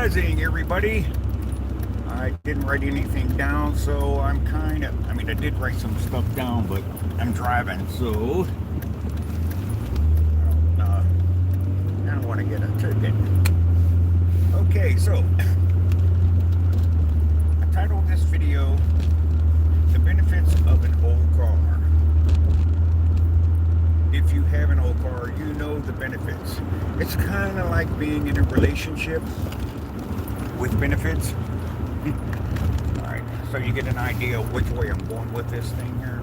buzzing, everybody. I didn't write anything down, so I'm I did write some stuff down, but I'm driving, so I don't want to get a ticket. Okay, so I titled this video, The Benefits of an Old Car. If you have an old car, you know the benefits. It's kind of like being in a relationship with benefits. All right, so you get an idea of which way I'm going with this thing here.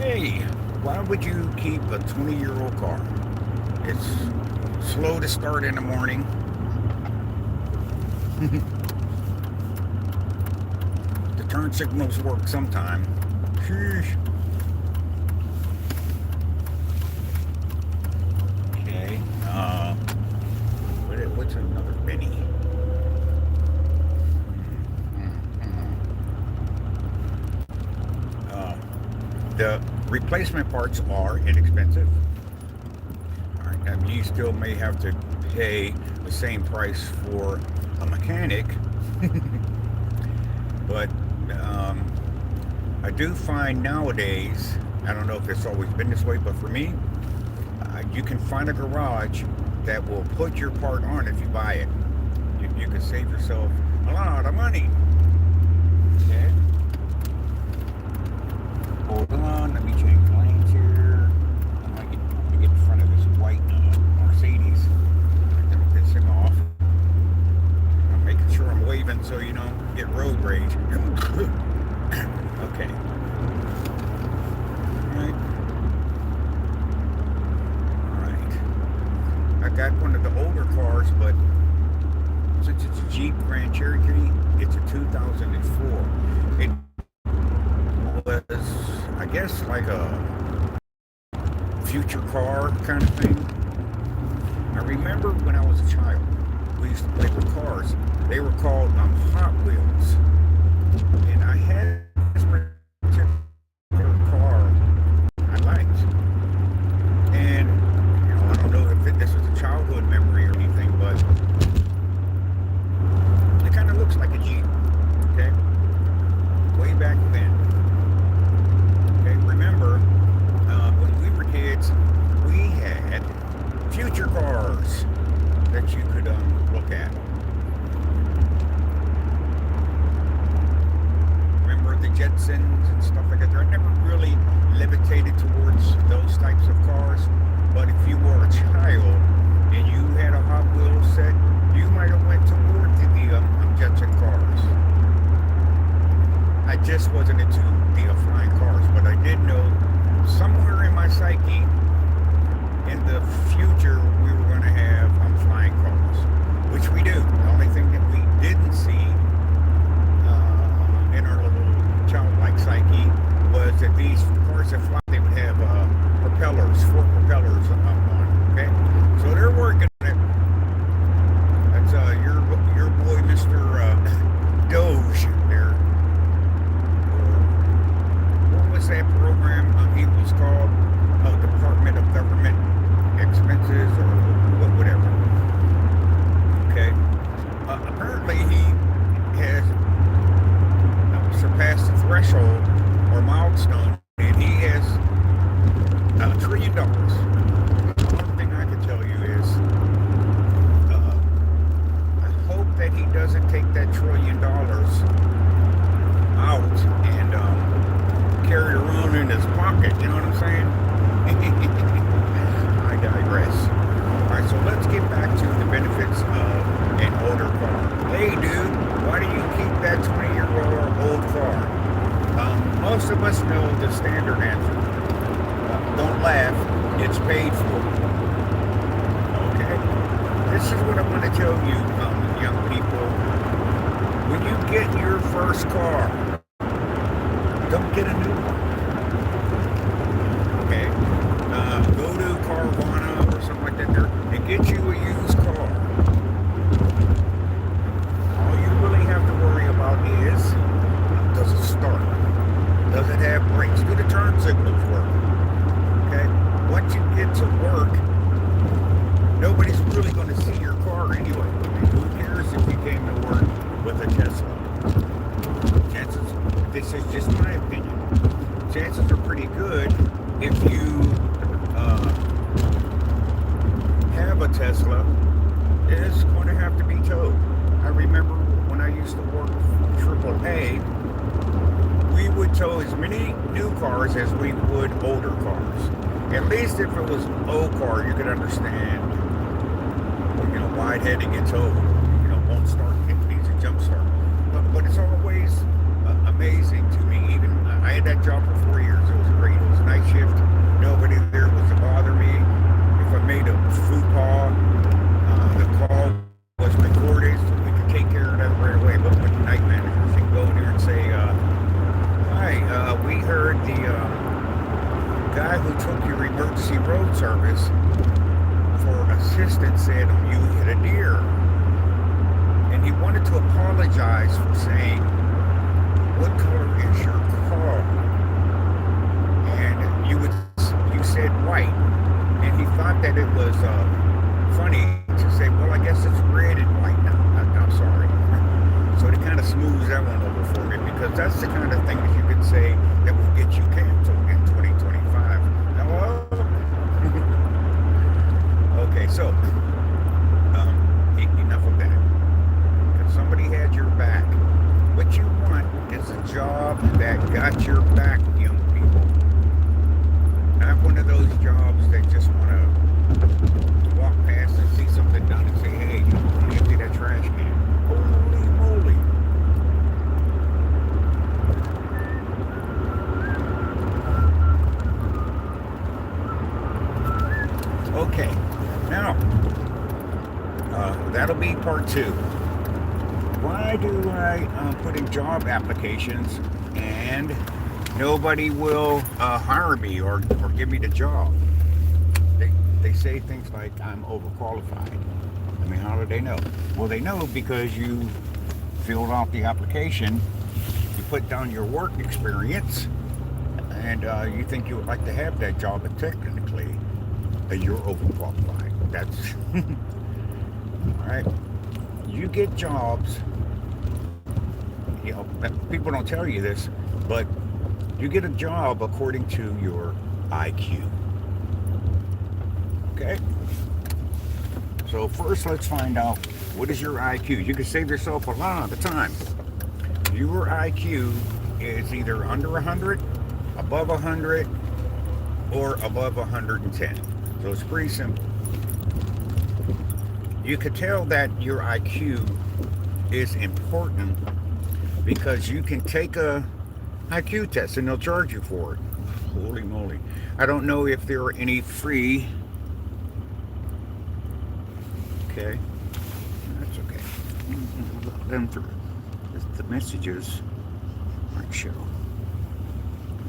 Hey, why would you keep a 20-year-old car? It's slow to start in the morning. The turn signals work sometime. Sheesh. Okay. What's another Benny? The replacement parts are inexpensive. All right. I mean, you still may have to pay the same price for a mechanic, but I do find nowadays, I don't know if it's always been this way, but for me, you can find a garage that will put your part on if you buy it. You can save yourself a lot of money. Okay. Hold on, let me change lanes here. I might get in front of this white Mercedes. That'll piss him off. I'm making sure I'm waving so you don't get road rage. Okay. Alright. I got one of the older cars, but since it's a Jeep Grand Cherokee, it's a 2004. It was, I guess, like a future car kind of thing. I remember when I was a child, we used to play with cars. They were called Hot Wheels. And I had this particular car I liked. And, I don't know if this is a childhood memory or anything, but it kind of looks like a Jeep. Okay? Way back then. Okay, remember, when we were kids, we had future cars that you could look at. The Jetsons and stuff like that. I never really levitated towards those types of cars, but if you were a child and you had a Hot Wheels set, you might have went towards the Jetson cars. I just wasn't into the flying cars, but I did know somewhere in my psyche in the future we were going to have flying cars, which we do. The only thing that we didn't see in our little childlike psyche was that these cars that fly, they would have propellers, 4 propellers on. Okay, so they're working on it. That's your boy, Mr. Doge there. What was that program he was called? Department of Government Expenses or whatever. Okay, apparently he has surpassed the threshold or milestone, and he has $1 trillion. One thing I can tell you is, I hope that he doesn't take that $1 trillion out and carry it around in his pocket. You know what I'm saying? I digress. All right, so let's get back to the benefits of an older car. Hey, dude, why do you keep that 20-year-old old car? Most of us know the standard answer. Don't laugh, it's paid for. Okay? This is what I want to tell you, young people. When you get your first car, don't get a new one. Okay? Go to Carvana or something like that there and get you a used car. All you really have to worry about is, does it start? Does it have brakes? Do the turn signals work? Okay? Once you get to work, nobody's really going a Tesla is going to have to be towed. I remember when I used to work for AAA, we would tow as many new cars as we would older cars. At least if it was an old car, you could understand, why it had to get towed. Won't start, it needs a jump start. But it's always amazing to me. Even I had that job for 4 years. It was great. It was a night shift. Nobody there was to bother me. If I made a faux pas, the call was recorded, so we could take care of that right away. But with the night managers, you can go in there and say, "Hi, we heard the guy who took your emergency road service for assistance said you hit a deer, and he wanted to apologize for saying, what color is your car?" And you said white, and he thought that it was funny to say, well, I guess it's red and white now. I'm sorry. So to kind of smooth that one over for me, because that's the kind of thing that you could say that will get you canceled in 2025. Hello? Okay, so enough of that. Because somebody had your back. What you want is a job that got your back, young people. Not one of those jobs that just want to walk past and see something done and say, hey, empty that trash can. Holy moly. Okay, now, that'll be part 2. Why do I put in job applications and nobody will hire me or give me the job? They say things like I'm overqualified. I mean, how do they know? Well, they know because you filled out the application, you put down your work experience, and you think you would like to have that job, but technically you're overqualified. That's all right. You get jobs. People don't tell you this, but you get a job according to your IQ. Okay? So first let's find out, what is your IQ? You can save yourself a lot of time. Your IQ is either under 100, above 100, or above 110. So it's pretty simple. You could tell that your IQ is important because you can take a IQ test and they'll charge you for it. Holy moly. I don't know if there are any free. Okay. That's okay. Look them through. The messages aren't show.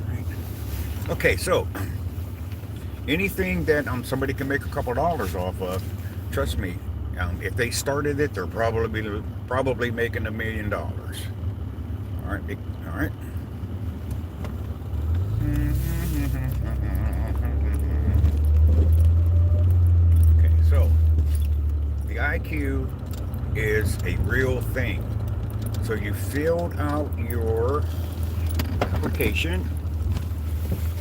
Right. Okay, so anything that somebody can make a couple dollars off of, trust me, if they started it, they're probably making $1 million. All right, all right. Okay, so the IQ is a real thing. So you filled out your application,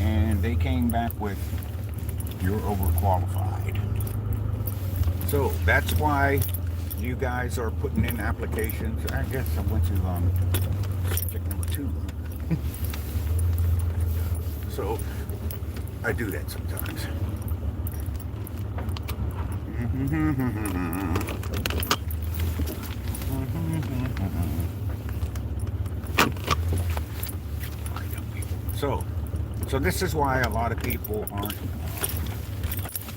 and they came back with you're overqualified. So that's why you guys are putting in applications. I guess I went to check number 2. So I do that sometimes. So this is why a lot of people aren't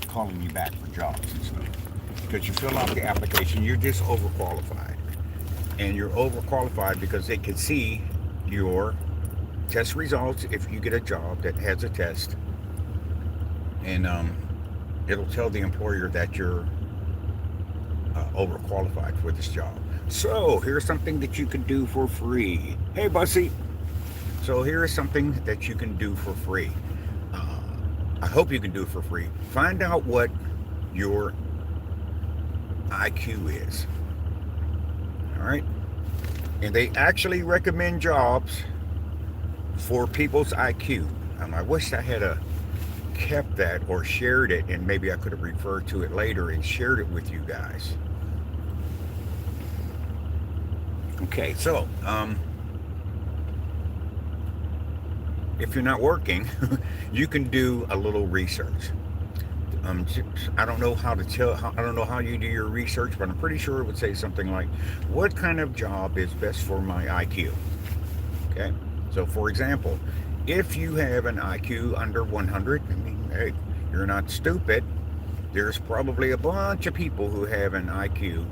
calling you back for jobs and stuff. Because you fill out the application, you're just overqualified. And you're overqualified because they can see your test results if you get a job that has a test. And it'll tell the employer that you're overqualified for this job. So here's something that you can do for free. Hey, Bussy. So here's something that you can do for free. I hope you can do it for free. Find out what your IQ is. All right? And they actually recommend jobs for people's IQ. I wish I had kept that or shared it, and maybe I could have referred to it later and shared it with you guys. Okay, so if you're not working, you can do a little research. Um, I don't know how to tell. I don't know how you do your research, but I'm pretty sure it would say something like, "What kind of job is best for my IQ?" Okay, so for example, if you have an IQ under 100, I mean, hey, you're not stupid. There's probably a bunch of people who have an IQ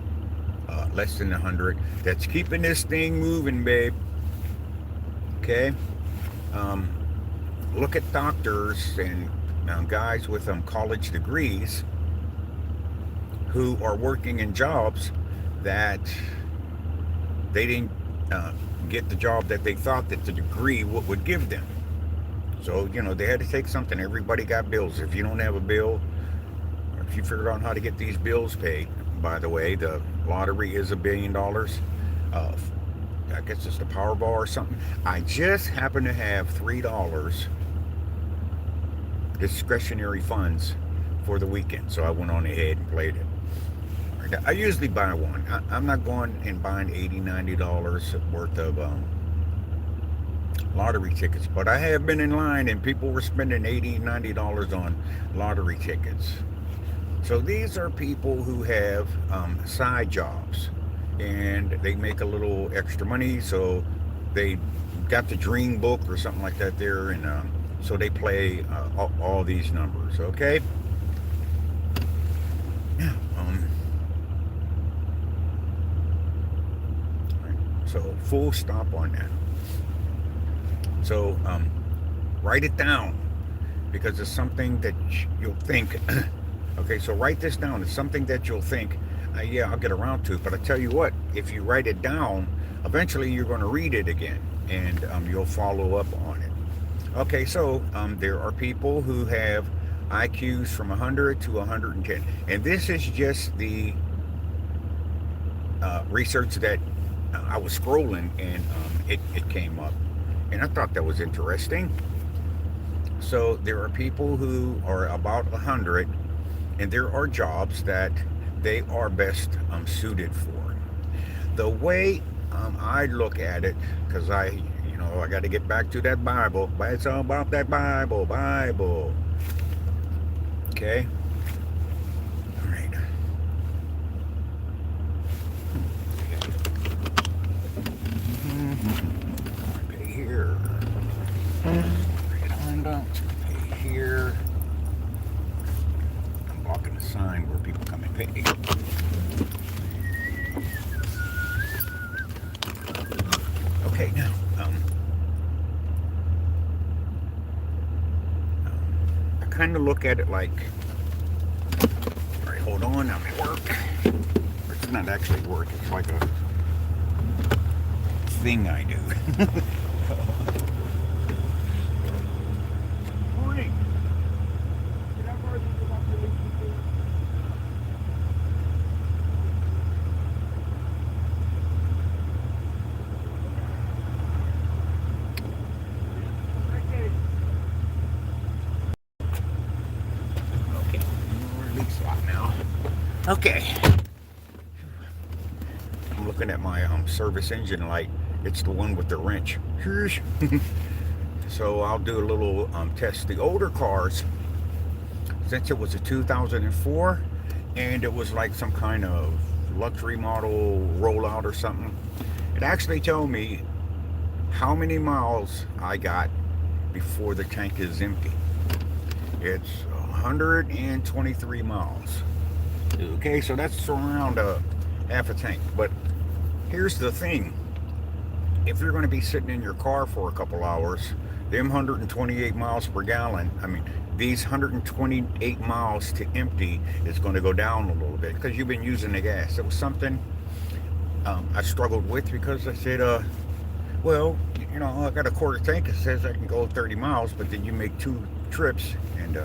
less than 100 that's keeping this thing moving, babe. Okay, um, look at doctors and guys with college degrees who are working in jobs that they didn't uh, get the job that they thought that the degree would give them. So, they had to take something. Everybody got bills. If you don't have a bill, or if you figured out how to get these bills paid, by the way, the lottery is $1 billion. Uh, I guess it's the Powerball or something. I just happen to have $3 discretionary funds for the weekend, so I went on ahead and played it. I usually buy one. I'm not going and buying $80, $90 worth of lottery tickets, but I have been in line and people were spending $80, $90 on lottery tickets. So these are people who have side jobs and they make a little extra money, so they got the dream book or something like that there, and so they play all these numbers. Okay. Yeah. So full stop on that. So write it down because it's something that you'll think. Okay, so write this down. It's something that you'll think, yeah, I'll get around to it. But I tell you what, if you write it down, eventually you're going to read it again and you'll follow up on it. Okay, so there are people who have IQs from 100 to 110. And this is just the research that I was scrolling and it came up. And I thought that was interesting. So there are people who are about 100, and there are jobs that they are best suited for. The way I look at it, because I got to get back to that Bible, but it's all about that Bible. Okay? All right. Pay here. Honda. Pay here. I'm blocking the sign where people come and pay. Okay, now, I kind of look at it like, all right, hold on, I'm at work. It's not actually work, it's like a thing I do. Morning. Okay, release lock now. Okay. I'm looking at my service engine light. It's the one with the wrench. So I'll do a little test. The older cars, since it was a 2004 and it was like some kind of luxury model rollout or something, it actually told me how many miles I got before the tank is empty. It's 123 miles. Okay, so that's around half a tank. But here's the thing. If you're going to be sitting in your car for a couple hours, them 128 miles per gallon, I mean, these 128 miles to empty is going to go down a little bit because you've been using the gas. It was something I struggled with because I said, well, I got a quarter tank that says I can go 30 miles, but then you make 2 trips and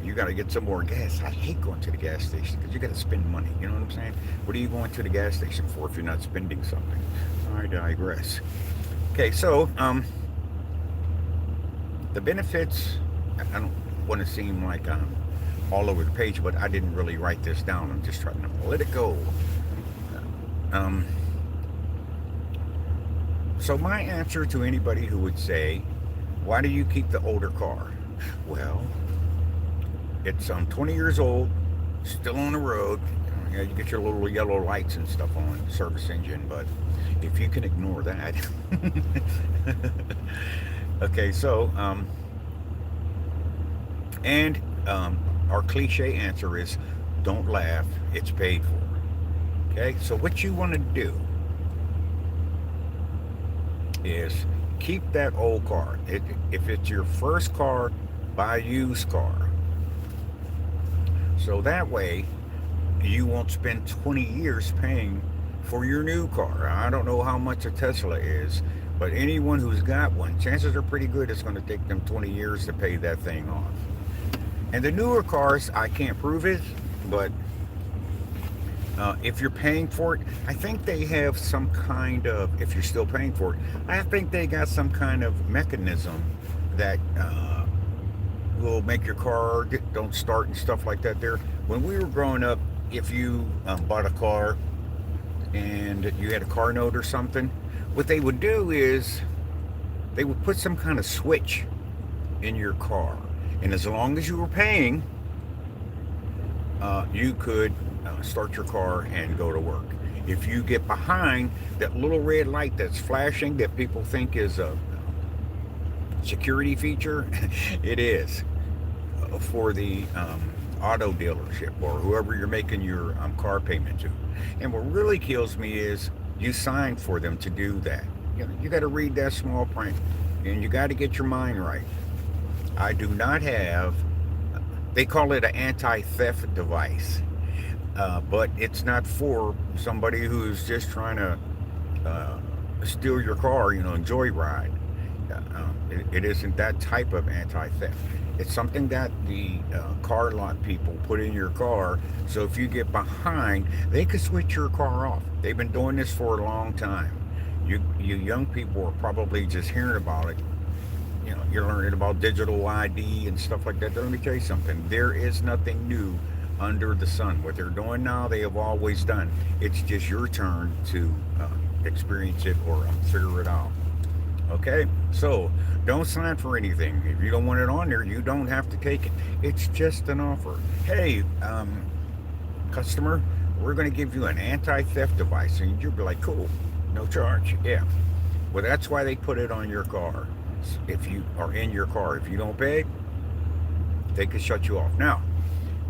you got to get some more gas. I hate going to the gas station because you got to spend money. You know what I'm saying? What are you going to the gas station for if you're not spending something? I digress. Okay, so the benefits. want to seem like I'm all over the page, but I didn't really write this down. I'm just trying to let it go. Um, so my answer to anybody who would say, "Why do you keep the older car?" Well, it's 20 years old, still on the road. Yeah, you get your little yellow lights and stuff on service engine, but if you can ignore that, okay. So, and our cliche answer is, "Don't laugh. It's paid for." Okay. So what you want to do is keep that old car. If it's your first car, buy a used car. So that way you won't spend 20 years paying for your new car. I don't know how much a Tesla is, but anyone who's got one, chances are pretty good it's going to take them 20 years to pay that thing off. And the newer cars, I can't prove it, but if you're paying for it, I think they have some kind of, if you're still paying for it, I think they got some kind of mechanism that will make your car don't start and stuff like that there. When we were growing up, if you bought a car and you had a car note or something, what they would do is they would put some kind of switch in your car. And as long as you were paying, you could start your car and go to work. If you get behind, that little red light that's flashing that people think is a security feature, it is for the auto dealership or whoever you're making your car payment to. And what really kills me is you sign for them to do that. You got to read that small print, and you got to get your mind right. I do not have, they call it an anti-theft device, but it's not for somebody who's just trying to steal your car, joyride. It isn't that type of anti-theft. It's something that the car lot people put in your car, so if you get behind, they could switch your car off. They've been doing this for a long time. You young people are probably just hearing about it. You're learning about digital ID and stuff like that. But let me tell you something. There is nothing new under the sun. What they're doing now, they have always done. It's just your turn to experience it or figure it out. Okay, so don't sign for anything. If you don't want it on there, you don't have to take it. It's just an offer. Hey, customer, we're going to give you an anti-theft device, and you'll be like, cool, no charge. Yeah. Well, that's why they put it on your car. If you are in your car, if you don't pay, they can shut you off. Now,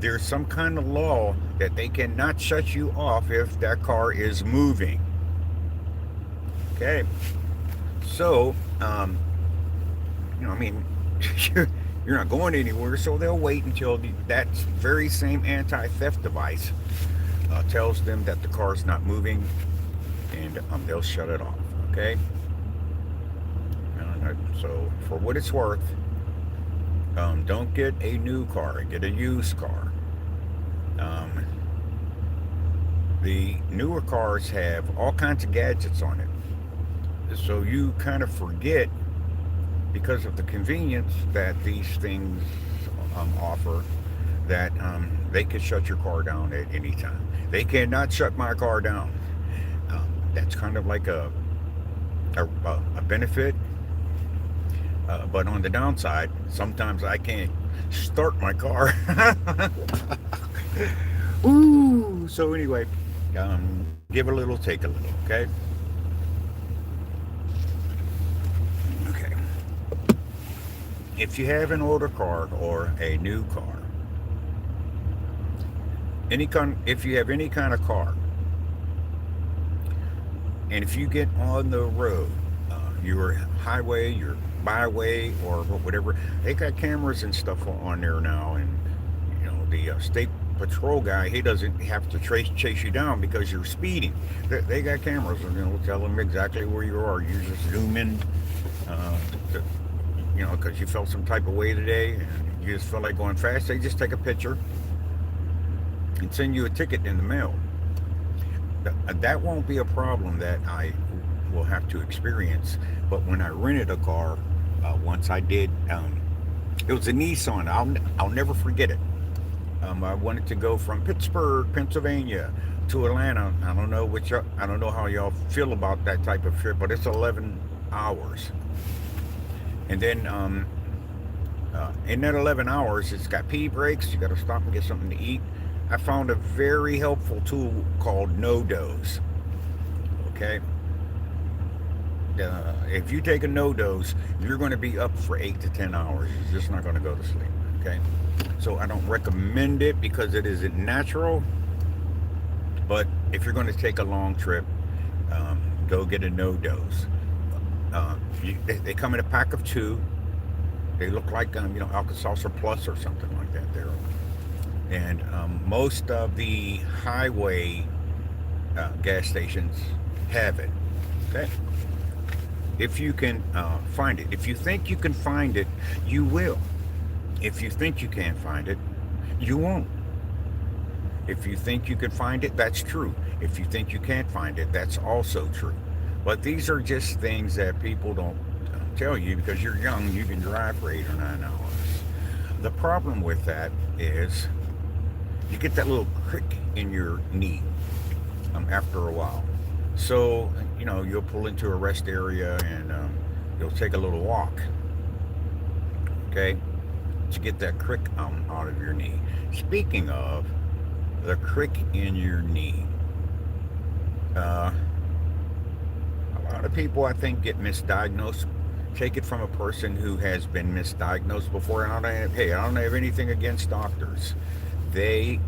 there's some kind of law that they cannot shut you off if that car is moving. Okay. So, I mean, you're not going anywhere, so they'll wait until that very same anti-theft device tells them that the car's not moving, and they'll shut it off. Okay. So, for what it's worth, don't get a new car, get a used car. The newer cars have all kinds of gadgets on it. So you kind of forget, because of the convenience that these things offer, that they could shut your car down at any time. They cannot shut my car down. That's kind of like a benefit. But on the downside, sometimes I can't start my car. Ooh. So anyway, give a little, take a little. Okay. Okay. If you have an older car or a new car, if you have any kind of car, and if you get on the road, your highway, your byway, or whatever, they got cameras and stuff on there now, and the state patrol guy, he doesn't have to chase you down because you're speeding. They got cameras, and tell them exactly where you are. You just zoom in, because you felt some type of way today, and you just felt like going fast. They just take a picture and send you a ticket in the mail. That won't be a problem that I will have to experience. But when I rented a car, once I did It was a Nissan. I'll never forget it. I wanted to go from Pittsburgh, Pennsylvania, to Atlanta. I don't know how y'all feel about that type of trip, but it's 11 hours. And then in that 11 hours, it's got pee breaks. You got to stop and get something to eat. I found a very helpful tool called No Dose. Okay, if you take a no dose, you're going to be up for 8 to 10 hours. You're just not going to go to sleep. Okay, so I don't recommend it because it isn't natural. But if you're going to take a long trip, go get a no dose. They come in a pack of two. They look like Alka-Seltzer Plus or something like that. There, and most of the highway gas stations have it. Okay, if you can find it. If you think you can find it, you will. If you think you can't find it, you won't. If you think you can find it, that's true. If you think you can't find it, that's also true. But these are just things that people don't tell you because you're young. You can drive for 8 or 9 hours. The problem with that is you get that little crick in your knee after a while. So, you'll pull into a rest area and you'll take a little walk, okay, to get that crick out of your knee. Speaking of the crick in your knee, a lot of people, I think, get misdiagnosed. Take it from a person who has been misdiagnosed before. I don't have anything against doctors. They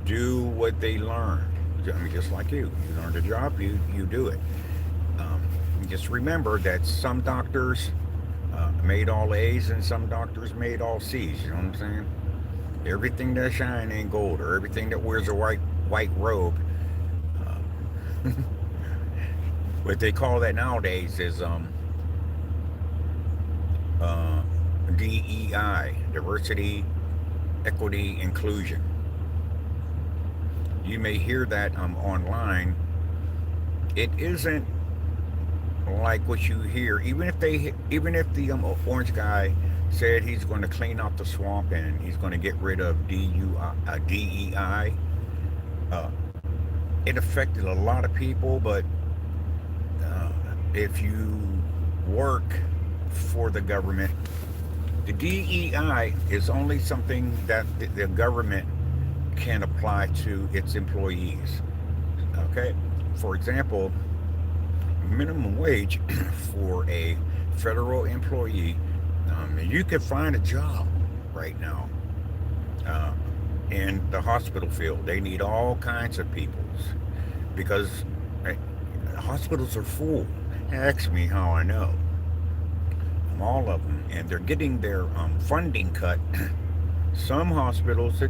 do what they learn. I mean, just like you learned a job, you do it. Just remember that some doctors made all A's and some doctors made all C's. You know what I'm saying? Everything that shine ain't gold, or everything that wears a white robe. What they call that nowadays is DEI, diversity, equity, inclusion. You may hear that online. It isn't like what you hear. Even if the orange guy said he's going to clean out the swamp and he's going to get rid of DEI, it affected a lot of people. But if you work for the government, the DEI is only something that the government can apply to its employees. Okay, for example, minimum wage for a federal employee, you could find a job right now in the hospital field. They need all kinds of people because hospitals are full. Ask me how I know. All of them, and they're getting their funding cut. Some hospitals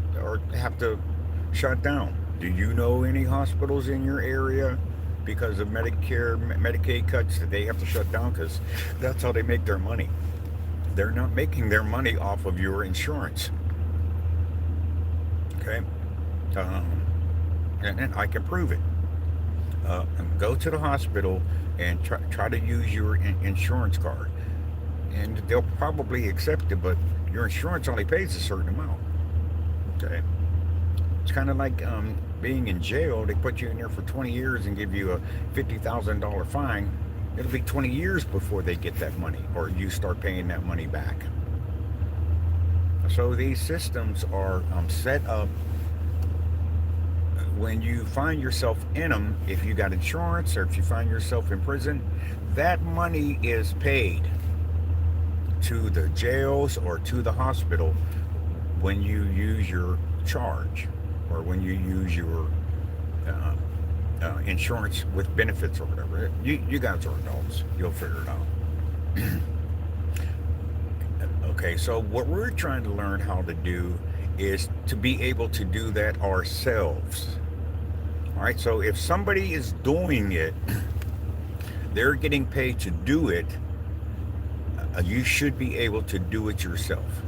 have to shut down. Do you know any hospitals in your area because of Medicaid cuts that they have to shut down? Because that's how they make their money. They're not making their money off of your insurance. Okay, and I can prove it. Go to the hospital and try to use your insurance card, and they'll probably accept it, but your insurance only pays a certain amount. Okay, it's kind of like being in jail. They put you in there for 20 years and give you a $50,000 fine. It'll be 20 years before they get that money or you start paying that money back. So these systems are set up. When you find yourself in them, if you got insurance or if you find yourself in prison, that money is paid to the jails or to the hospital when you use your charge or when you use your insurance with benefits or whatever. You guys are adults. You'll figure it out. Okay, so what we're trying to learn how to do is to be able to do that ourselves. All right, so if somebody is doing it, they're getting paid to do it, you should be able to do it yourself.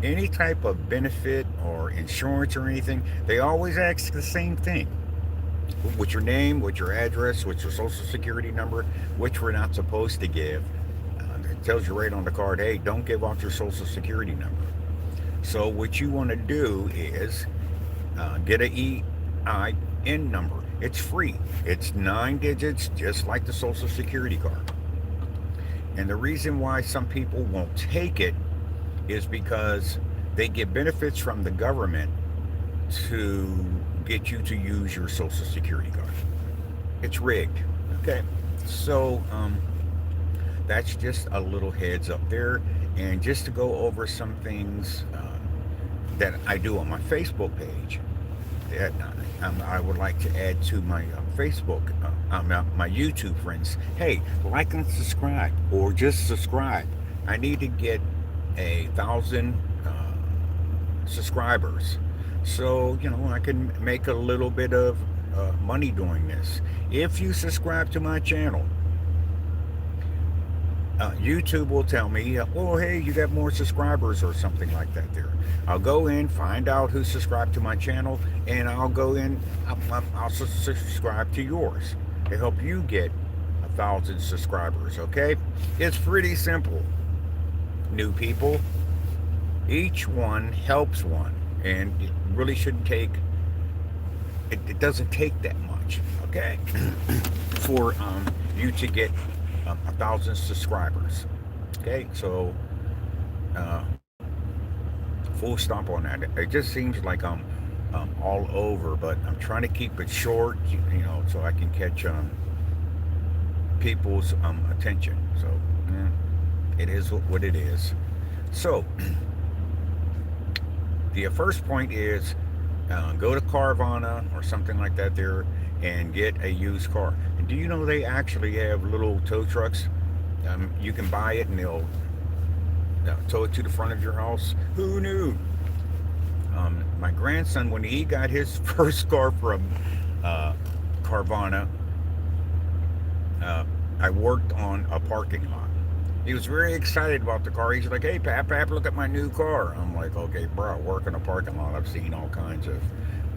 Any type of benefit or insurance or anything, they always ask the same thing. What's your name, what's your address, what's your social security number, which we're not supposed to give. tells you right on the card, hey, don't give out your social security number. So what you want to do is get an EIN number. It's free. It's 9 digits, just like the social security card. And the reason why some people won't take it is because they get benefits from the government to get you to use your social security card. It's rigged. Okay. So that's just a little heads up there. And just to go over some things that I do on my Facebook page that I would like to add to my Facebook, my YouTube friends. Hey, like and subscribe, or just subscribe. I need to get 1,000 subscribers, so I can make a little bit of money doing this. If you subscribe to my channel, YouTube will tell me, oh, hey, you got more subscribers or something like that there. I'll go in, find out who subscribed to my channel, and I'll go in, I'll subscribe to yours to help you get 1,000 subscribers, okay? It's pretty simple, new people. Each one helps one, and it really shouldn't take, it doesn't take that much, okay, for you to get 1,000 subscribers. Okay, so full stop on that. It just seems like I'm all over, but I'm trying to keep it short, so I can catch people's attention. So it is what it is. So the first point is go to Carvana or something like that there and get a used car. And do you know they actually have little tow trucks? You can buy it and they'll tow it to the front of your house. Who knew? My grandson, when he got his first car from Carvana, I worked on a parking lot. He was very excited about the car. He's like, hey, Pap, look at my new car. I'm like, okay, bro, work in a parking lot. I've seen all kinds of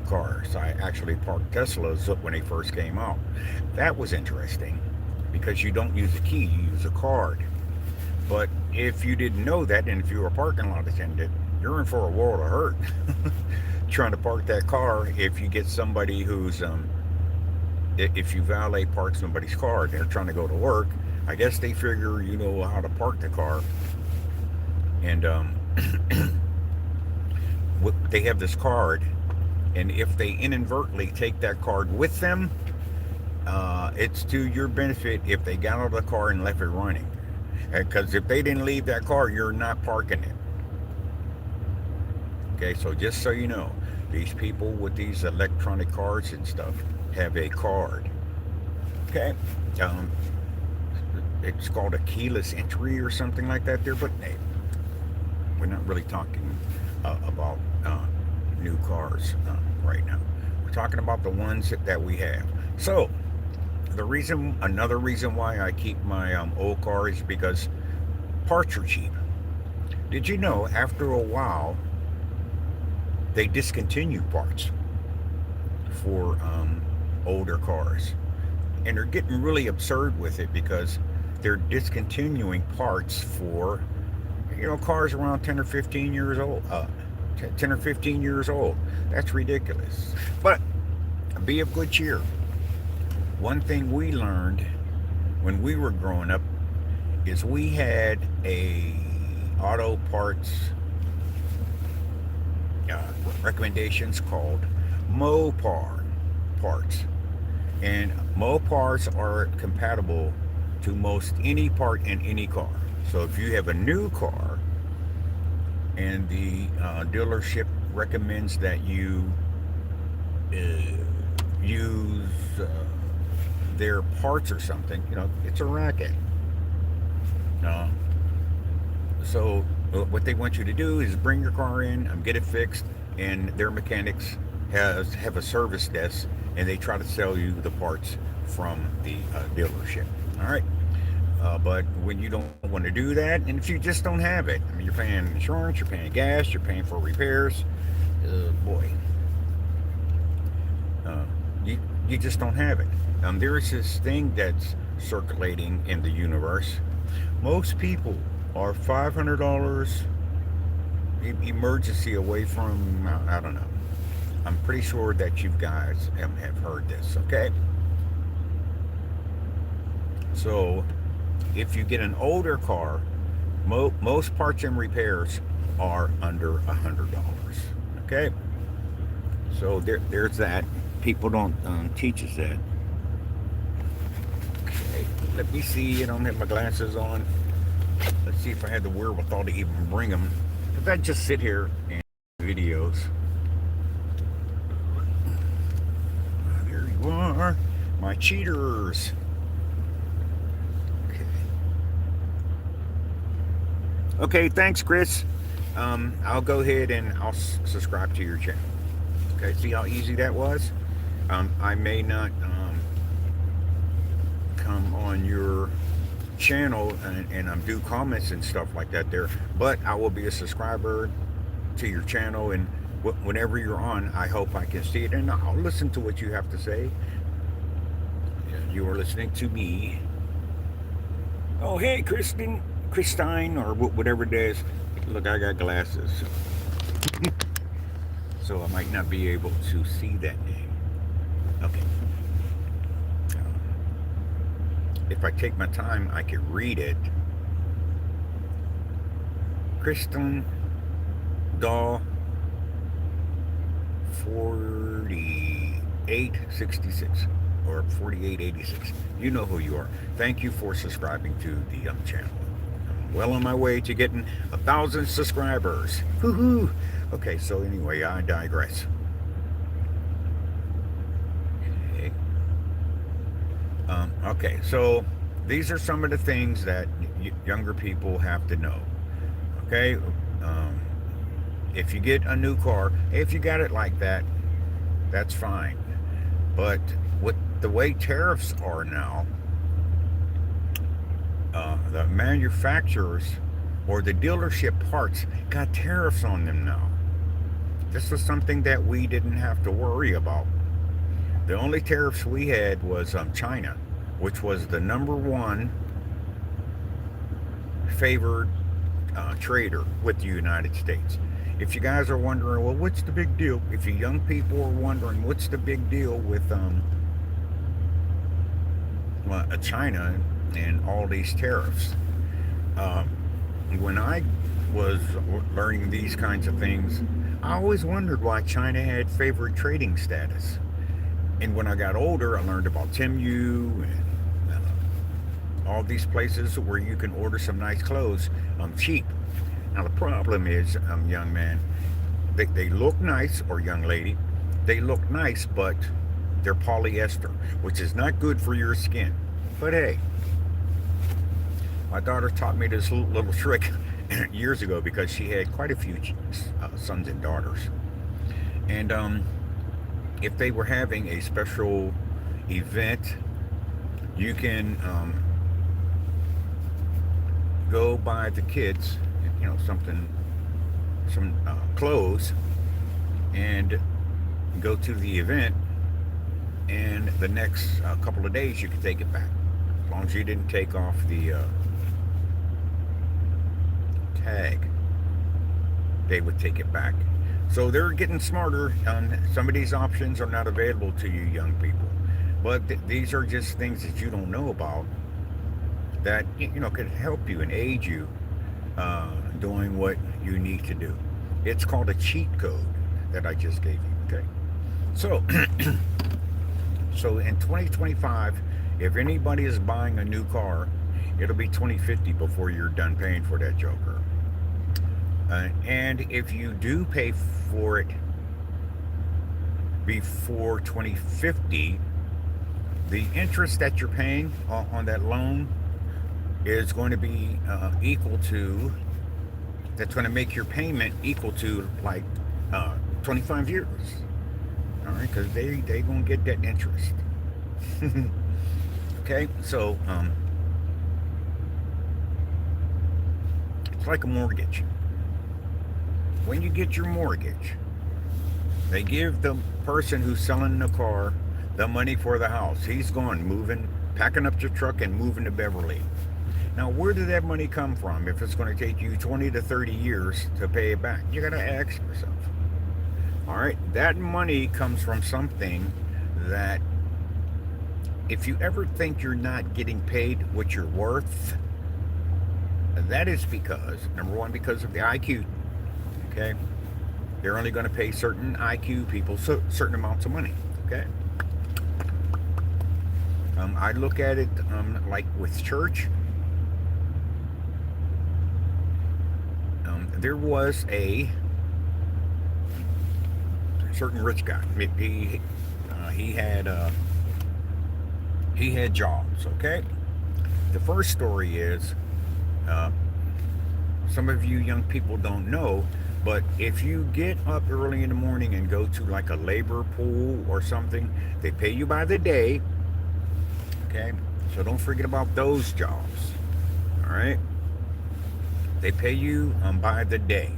cars. I actually parked Teslas when they first came out. That was interesting because you don't use a key, you use a card. But if you didn't know that, and if you were a parking lot attendant, you're in for a world of hurt trying to park that car. If you get somebody who's if you valet park somebody's car and they're trying to go to work, I guess they figure you know how to park the car, and they have this card, and if they inadvertently take that card with them, it's to your benefit if they got out of the car and left it running. Because if they didn't leave that car, you're not parking it. Okay, so just so you know, these people with these electronic cards and stuff have a card. Okay, it's called a keyless entry or something like that there, but hey, we're not really talking about new cars right now. We're talking about the ones that we have. So another reason why I keep my old cars is because parts are cheap. Did you know after a while they discontinue parts for older cars, and they're getting really absurd with it because they're discontinuing parts for cars around 10 or 15 years old. 10 or 15 years old. That's ridiculous. But be of good cheer. One thing we learned when we were growing up is we had a auto parts recommendations called Mopar parts, and Mopars are compatible to most any part in any car. So if you have a new car and the dealership recommends that you use their parts or something, it's a racket. So what they want you to do is bring your car in, get it fixed, and their mechanics have a service desk, and they try to sell you the parts from the dealership. All right. But when you don't want to do that, and if you just don't have it, you're paying insurance, you're paying gas, you're paying for repairs, boy, you just don't have it. There's this thing that's circulating in the universe Most people are $500 emergency away from, I don't know. I'm pretty sure that you guys have heard this, okay? So, if you get an older car, most parts and repairs are under $100. Okay, so there's that. People don't teach us that. Okay, let me see. I don't have my glasses on. Let's see if I had the wherewithal to even bring them. If I just sit here and videos. There you are, my cheaters. Okay, thanks, Chris. I'll go ahead and I'll subscribe to your channel. Okay, see how easy that was? I may not come on your channel and do comments and stuff like that there, but I will be a subscriber to your channel, and whenever you're on, I hope I can see it and I'll listen to what you have to say. You are listening to me. Oh, hey, Christine, or whatever it is. Look, I got glasses, so I might not be able to see that name. Okay. If I take my time, I can read it. Kristen Daw 4866 or 4886. You know who you are. Thank you for subscribing to the channel. I'm well on my way to getting 1,000 subscribers. Woohoo! Okay, so anyway, I digress. Okay. Okay, so these are some of the things that younger people have to know. Okay, if you get a new car, if you got it like that, that's fine. But with the way tariffs are now, the manufacturers or the dealership parts got tariffs on them now. This was something that we didn't have to worry about. The only tariffs we had was China, which was the #1 favored trader with the United States. If you guys are wondering, well, what's the big deal? If you young people are wondering, what's the big deal with China and all these tariffs? When I was learning these kinds of things, I always wondered why China had favored trading status. And when I got older, I learned about Temu and all these places where you can order some nice clothes cheap. Now the problem is, young man, they look nice, or young lady, they look nice, but they're polyester, which is not good for your skin. But hey, my daughter taught me this little trick years ago because she had quite a few sons and daughters. And if they were having a special event, you can go buy the kids, some clothes, and go to the event, and the next couple of days you can take it back, as long as you didn't take off the tag. They would take it back. So they're getting smarter. Some of these options are not available to you young people, but these are just things that you don't know about that could help you and aid you doing what you need to do. It's called a cheat code that I just gave you. Okay, so so in 2025, if anybody is buying a new car, it'll be 2050 before you're done paying for that joker. And if you do pay for it before 2050, the interest that you're paying on that loan is going to be equal to, that's going to make your payment equal to like 25 years. All right, because they going to get that interest. Okay, so it's like a mortgage. When you get your mortgage, they give the person who's selling the car the money for the house. He's gone, moving, packing up your truck and moving to Beverly. Now, where did that money come from if it's going to take you 20 to 30 years to pay it back? You got to ask yourself. All right, that money comes from something that if you ever think you're not getting paid what you're worth, that is because, number one, because of the IQ. Okay, they're only going to pay certain IQ people certain amounts of money. Okay, I look at it like with church. There was a certain rich guy. He had he had jobs. Okay, the first story is uh, some of you young people don't know, but if you get up early in the morning and go to like a labor pool or something, they pay you by the day. Okay, so don't forget about those jobs. All right, they pay you by the day.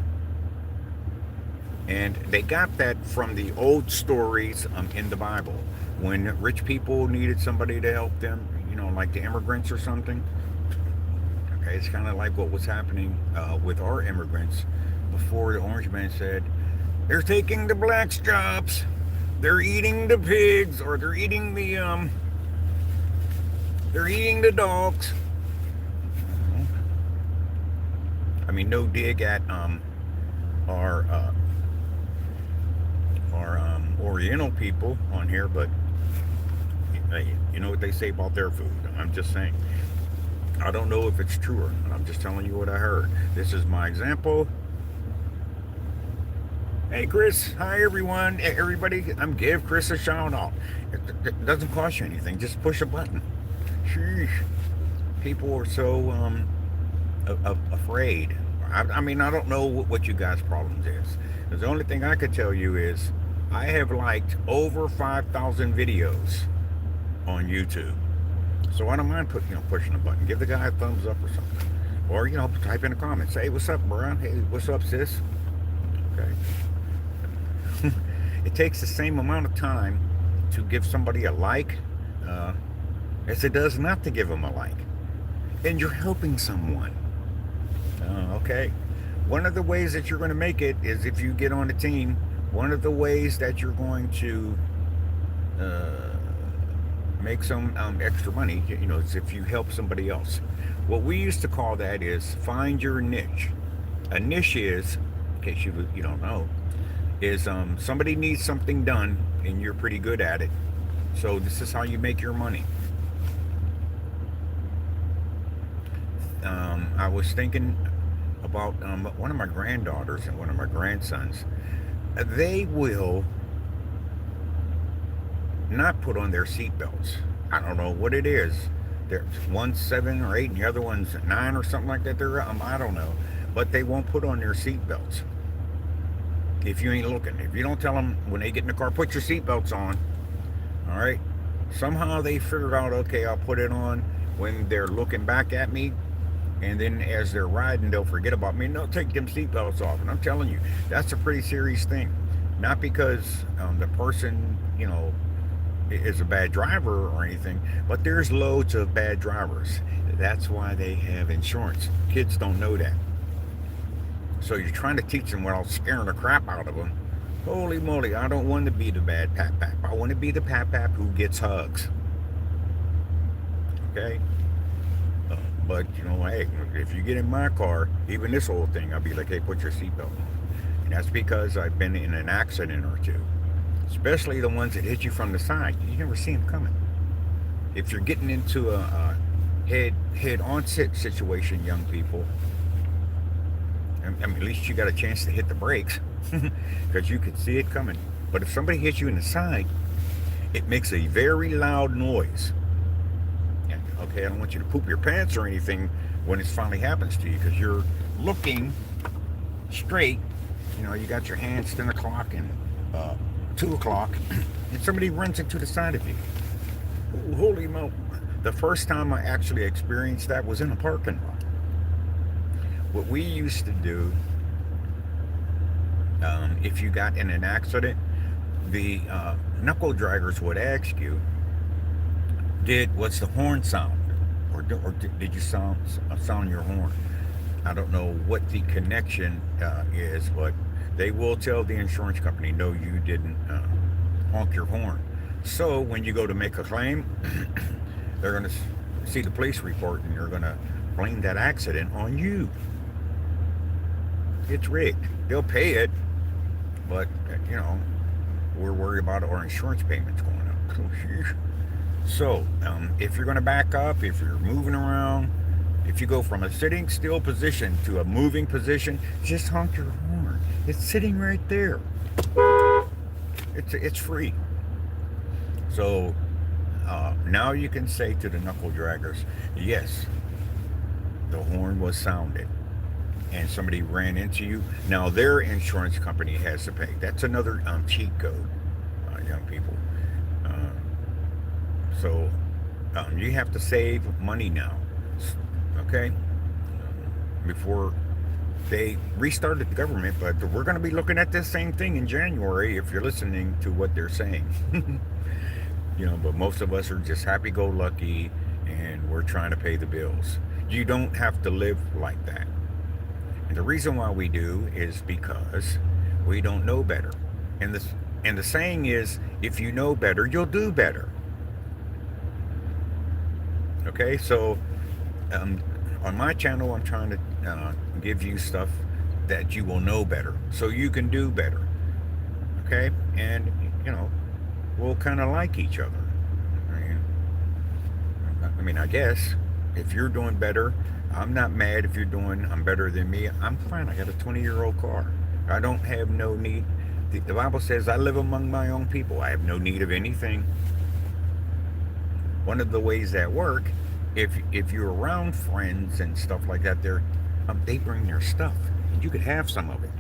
And they got that from the old stories in the Bible. When rich people needed somebody to help them, like the immigrants or something. Okay, it's kind of like what was happening with our immigrants before the orange man said, they're taking the blacks' jobs, they're eating the pigs, or they're eating the dogs. I mean, no dig at our Oriental people on here, but hey, you know what they say about their food. I'm just saying. I don't know if it's true or not. I'm just telling you what I heard. This is my example. Hey, Chris. Hi, everyone. Everybody, give Chris a shout out. It doesn't cost you anything. Just push a button. Sheesh. People are so afraid. I mean, I don't know what you guys' problems is. The only thing I could tell you is I have liked over 5,000 videos on YouTube. So I don't mind pushing a button. Give the guy a thumbs up or something. Or, type in a comment. Say, hey, what's up, bro? Hey, what's up, sis? Okay. It takes the same amount of time to give somebody a like as it does not to give them a like. And you're helping someone. Okay. One of the ways that you're going to make it is if you get on a team. One of the ways that you're going to make some extra money, is if you help somebody else. What we used to call that is find your niche. A niche is, in case you don't know, is somebody needs something done and you're pretty good at it. So this is how you make your money. I was thinking about one of my granddaughters and one of my grandsons. They will not put on their seatbelts. I don't know what it is. One's 7 or 8 and the other one's 9 or something like that. I don't know. But they won't put on their seatbelts. If you ain't looking. If you don't tell them when they get in the car, put your seatbelts on. All right? Somehow they figure out, okay, I'll put it on when they're looking back at me. And then as they're riding, they'll forget about me and they'll take them seatbelts off. And I'm telling you, that's a pretty serious thing. Not because the person, is a bad driver or anything, but there's loads of bad drivers. That's why they have insurance. Kids don't know that. So you're trying to teach them without scaring the crap out of them. Holy moly, I don't want to be the bad pap-pap. I want to be the pap-pap who gets hugs. Okay? But, hey, if you get in my car, even this whole thing, I'll be like, hey, put your seatbelt on. And that's because I've been in an accident or two. Especially the ones that hit you from the side. You never see them coming. If you're getting into a head-on situation, young people, I mean, at least you got a chance to hit the brakes because you could see it coming. But if somebody hits you in the side, it makes a very loud noise. Okay, I don't want you to poop your pants or anything when it finally happens to you because you're looking straight. You got your hands 10 o'clock and 2 o'clock, and somebody runs into the side of you. Ooh, holy moly. The first time I actually experienced that was in a parking lot. What we used to do, if you got in an accident, the knuckle draggers would ask you, what's the horn sound? did you sound your horn? I don't know what the connection is, but they will tell the insurance company, no, you didn't honk your horn. So when you go to make a claim, they're going to see the police report and they're going to blame that accident on you. It's rigged. They'll pay it, but we're worried about our insurance payments going up. So if you're going to back up, if you're moving around, if you go from a sitting still position to a moving position, just honk your horn. It's sitting right there. It's free. So now you can say to the knuckle draggers, yes, the horn was sounded and somebody ran into you. Now their insurance company has to pay. That's another cheat code, young people. So you have to save money now, okay? Before they restarted the government, but we're going to be looking at this same thing in January if you're listening to what they're saying. But most of us are just happy-go-lucky and we're trying to pay the bills. You don't have to live like that. And the reason why we do is because we don't know better. And the saying is, if you know better, you'll do better. Okay, so on my channel, I'm trying to give you stuff that you will know better, so you can do better. Okay, and we'll kind of like each other. I guess if you're doing better, I'm not mad. If I'm better than me, I'm fine. I got a 20-year-old car. I don't have no need. The Bible says I live among my own people. I have no need of anything. One of the ways that work, if you're around friends and stuff like that, they bring their stuff, and you could have some of it.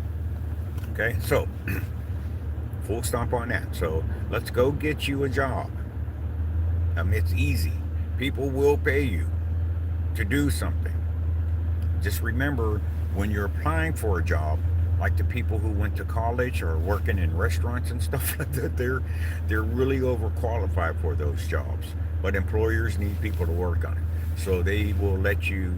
Okay, so full stop on that. So let's go get you a job. It's easy. People will pay you to do something. Just remember, when you're applying for a job, like the people who went to college or working in restaurants and stuff like that, they're really overqualified for those jobs. But employers need people to work on it, so they will let you.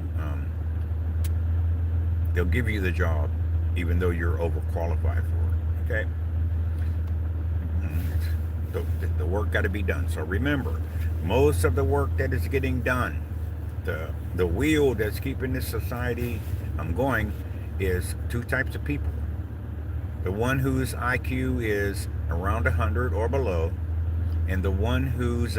They'll give you the job, even though you're overqualified for it. Okay. The work got to be done. So remember, most of the work that is getting done, the wheel that's keeping this society going, is two types of people. The one whose IQ is around 100 or below, and the one whose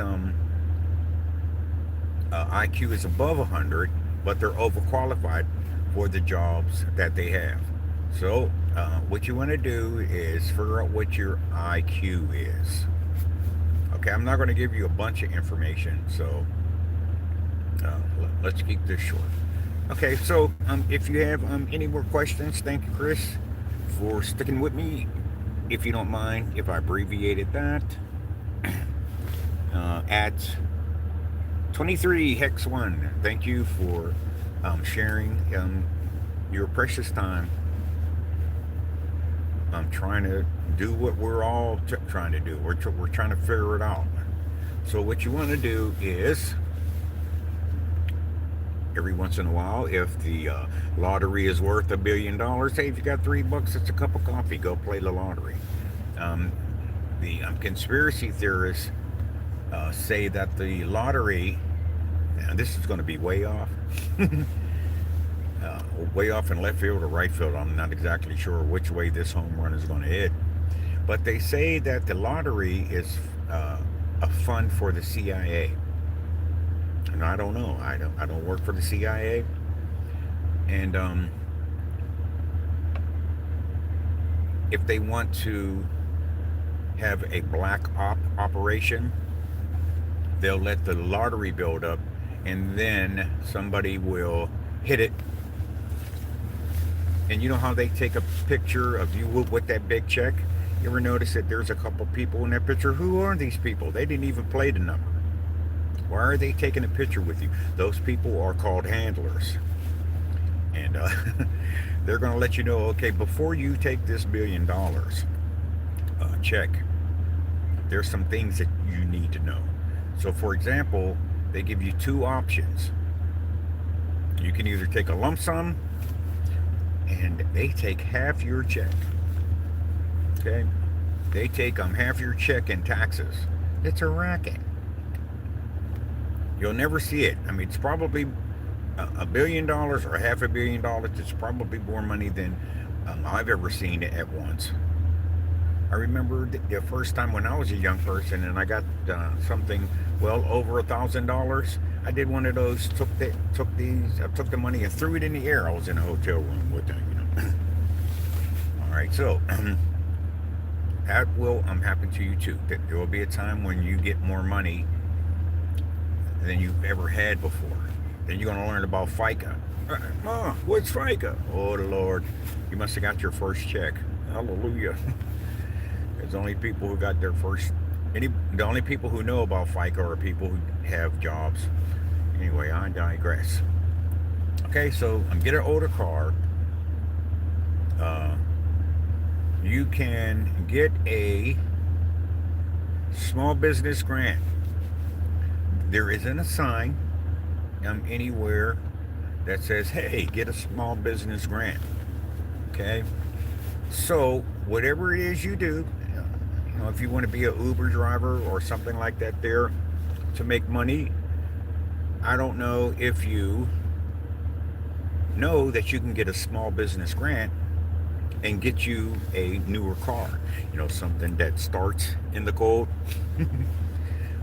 IQ is above 100, but they're overqualified for the jobs that they have. So what you want to do is figure out what your IQ is. Okay, I'm not going to give you a bunch of information, so let's keep this short. Okay, so if you have any more questions, thank you, Chris, for sticking with me. If you don't mind, if I abbreviated that, at 23 Hex 1, thank you for sharing your precious time. I'm trying to do what we're all trying to do. We're trying to figure it out. So what you want to do is, every once in a while, if the lottery is worth $1 billion, hey, if you got $3, it's a cup of coffee. Go play the lottery. The conspiracy theorists say that the lottery, and this is going to be way off, way off in left field or right field. I'm not exactly sure which way this home run is going to hit, but they say that the lottery is a fund for the CIA. And I don't know. I don't work for the CIA, and if they want to have a black operation, they'll let the lottery build up, and then somebody will hit it. And you know how they take a picture of you with that big check? You ever notice that there's a couple people in that picture? Who are these people? They didn't even play the number. Why are they taking a picture with you? Those people are called handlers. And they're going to let you know, okay, before you take this $1 billion check, there's some things that you need to know. So, for example, they give you two options. You can either take a lump sum, and they take half your check. Okay, they take half your check in taxes. It's a racket. You'll never see it. I mean, it's probably $1 billion or $500 million. It's probably more money than I've ever seen at once. I remember the first time when I was a young person and I got something well over $1,000. I did one of those. Took the money and threw it in the air. I was in a hotel room with them. All right, so that will happen to you too. There will be a time when you get more money than you've ever had before. Then you're going to learn about FICA. What's FICA? Oh, the Lord. You must have got your first check. Hallelujah. There's only people who got their first. The only people who know about FICA are people who have jobs. Anyway, I digress. Okay, so I'm getting an older car. You can get a small business grant. There isn't a sign anywhere that says, hey, get a small business grant. Okay? So, whatever it is you do, if you want to be an Uber driver or something like that there to make money, I don't know if you know that you can get a small business grant and get you a newer car. Something that starts in the cold.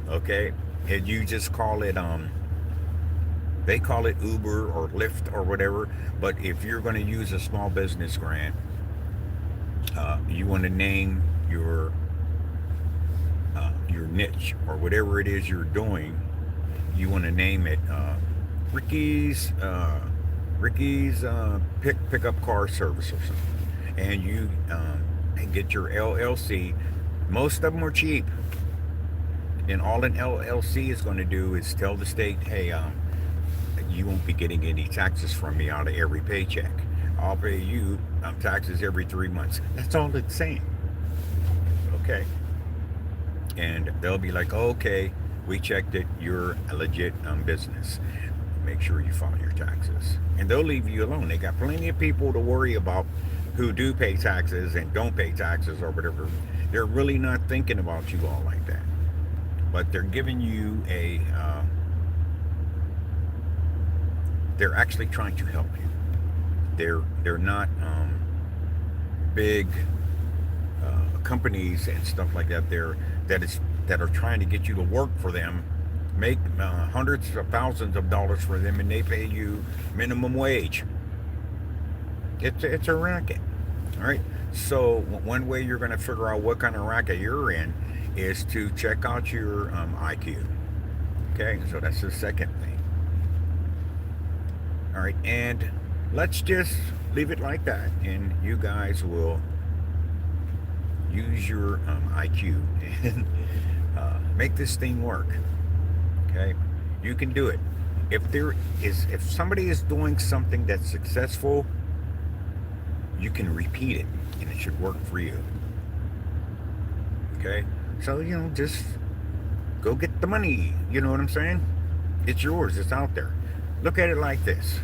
Okay? And you just call it, they call it Uber or Lyft or whatever. But if you're going to use a small business grant, you want to name your niche or whatever it is you're doing. You want to name it Ricky's pickup car service or something, and you get your LLC. Most of them are cheap, and all an LLC is going to do is tell the state, hey, you won't be getting any taxes from me out of every paycheck. I'll pay you taxes every 3 months. That's all it's saying. Okay. And they'll be like, okay, we checked it. You're a legit business. Make sure you file your taxes. And they'll leave you alone. They got plenty of people to worry about who do pay taxes and don't pay taxes or whatever. They're really not thinking about you all like that. But they're giving you they're actually trying to help you. They're not big companies and stuff like that. That are trying to get you to work for them, make hundreds of thousands of dollars for them, and they pay you minimum wage. It's a racket. All right. So one way you're going to figure out what kind of racket you're in is to check out your IQ. Okay. So that's the second thing. All right. And let's just leave it like that, and you guys will use your IQ and make this thing work. Okay, you can do it. If somebody is doing something that's successful, you can repeat it, and it should work for you. Okay, so just go get the money. You know what I'm saying? It's yours. It's out there. Look at it like this: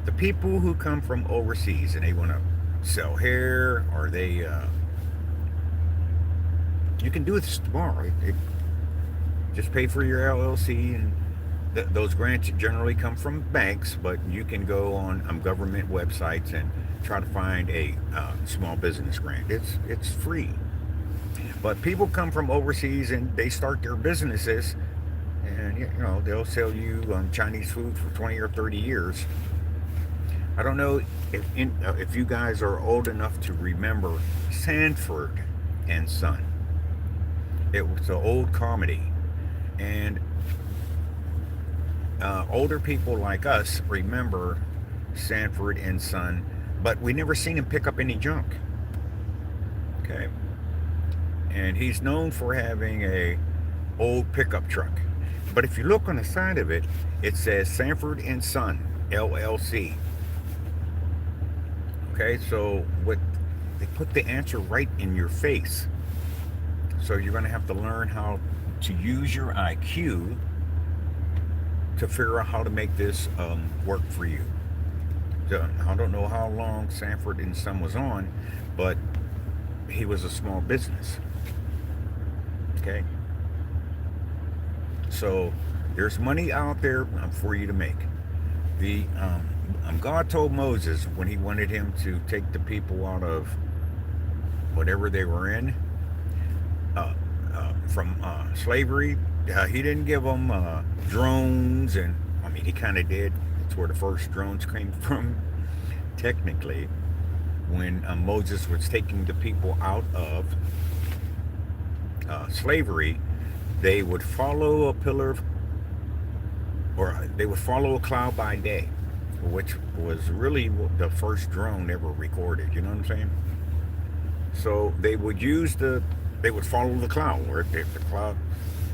the people who come from overseas and they want to sell hair, or they you can do this tomorrow. Just pay for your LLC, and those grants generally come from banks, but you can go on government websites and try to find a small business grant. It's free. But people come from overseas and they start their businesses, and they'll sell you Chinese food for 20 or 30 years. I don't know if you guys are old enough to remember Sanford and Son. It was an old comedy, and older people like us remember Sanford and Son, but we never seen him pick up any junk. Okay, and he's known for having a old pickup truck. But if you look on the side of it, it says Sanford and Son LLC. Okay, so they put the answer right in your face. So you're going to have to learn how to use your IQ to figure out how to make this work for you. I don't know how long Sanford and Son was on, but he was a small business. Okay, so there's money out there for you to make. The God told Moses when He wanted him to take the people out of whatever they were in, from slavery. He didn't give them drones, and I mean he kind of did. That's where the first drones came from, technically, when Moses was taking the people out of slavery. They would follow a pillar, or they would follow a cloud by day, which was really the first drone ever recorded. You know what I'm saying? So they would follow the cloud, where the cloud,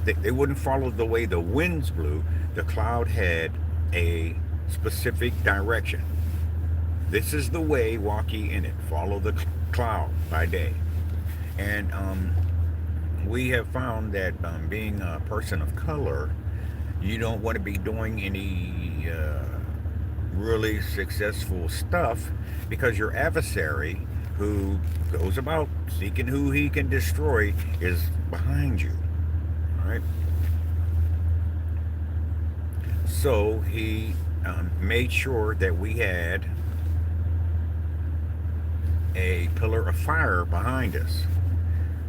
they wouldn't follow the way the winds blew. The cloud had a specific direction. This is the way, walk ye in it. Follow the cloud by day. And we have found that being a person of color, you don't want to be doing any really successful stuff, because your adversary, who goes about seeking who he can destroy, is behind you. All right. So he made sure that we had a pillar of fire behind us.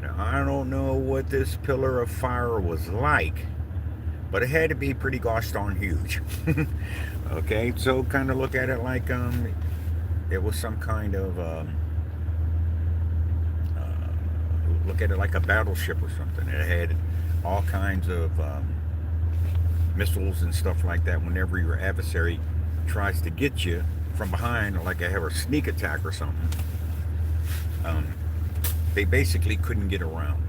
Now, I don't know what this pillar of fire was like, but it had to be pretty gosh darn huge. Okay, so kind of look at it like it was some kind of look at it like a battleship or something. It had all kinds of missiles and stuff like that. Whenever your adversary tries to get you from behind, or like I have a sneak attack or something, they basically couldn't get around.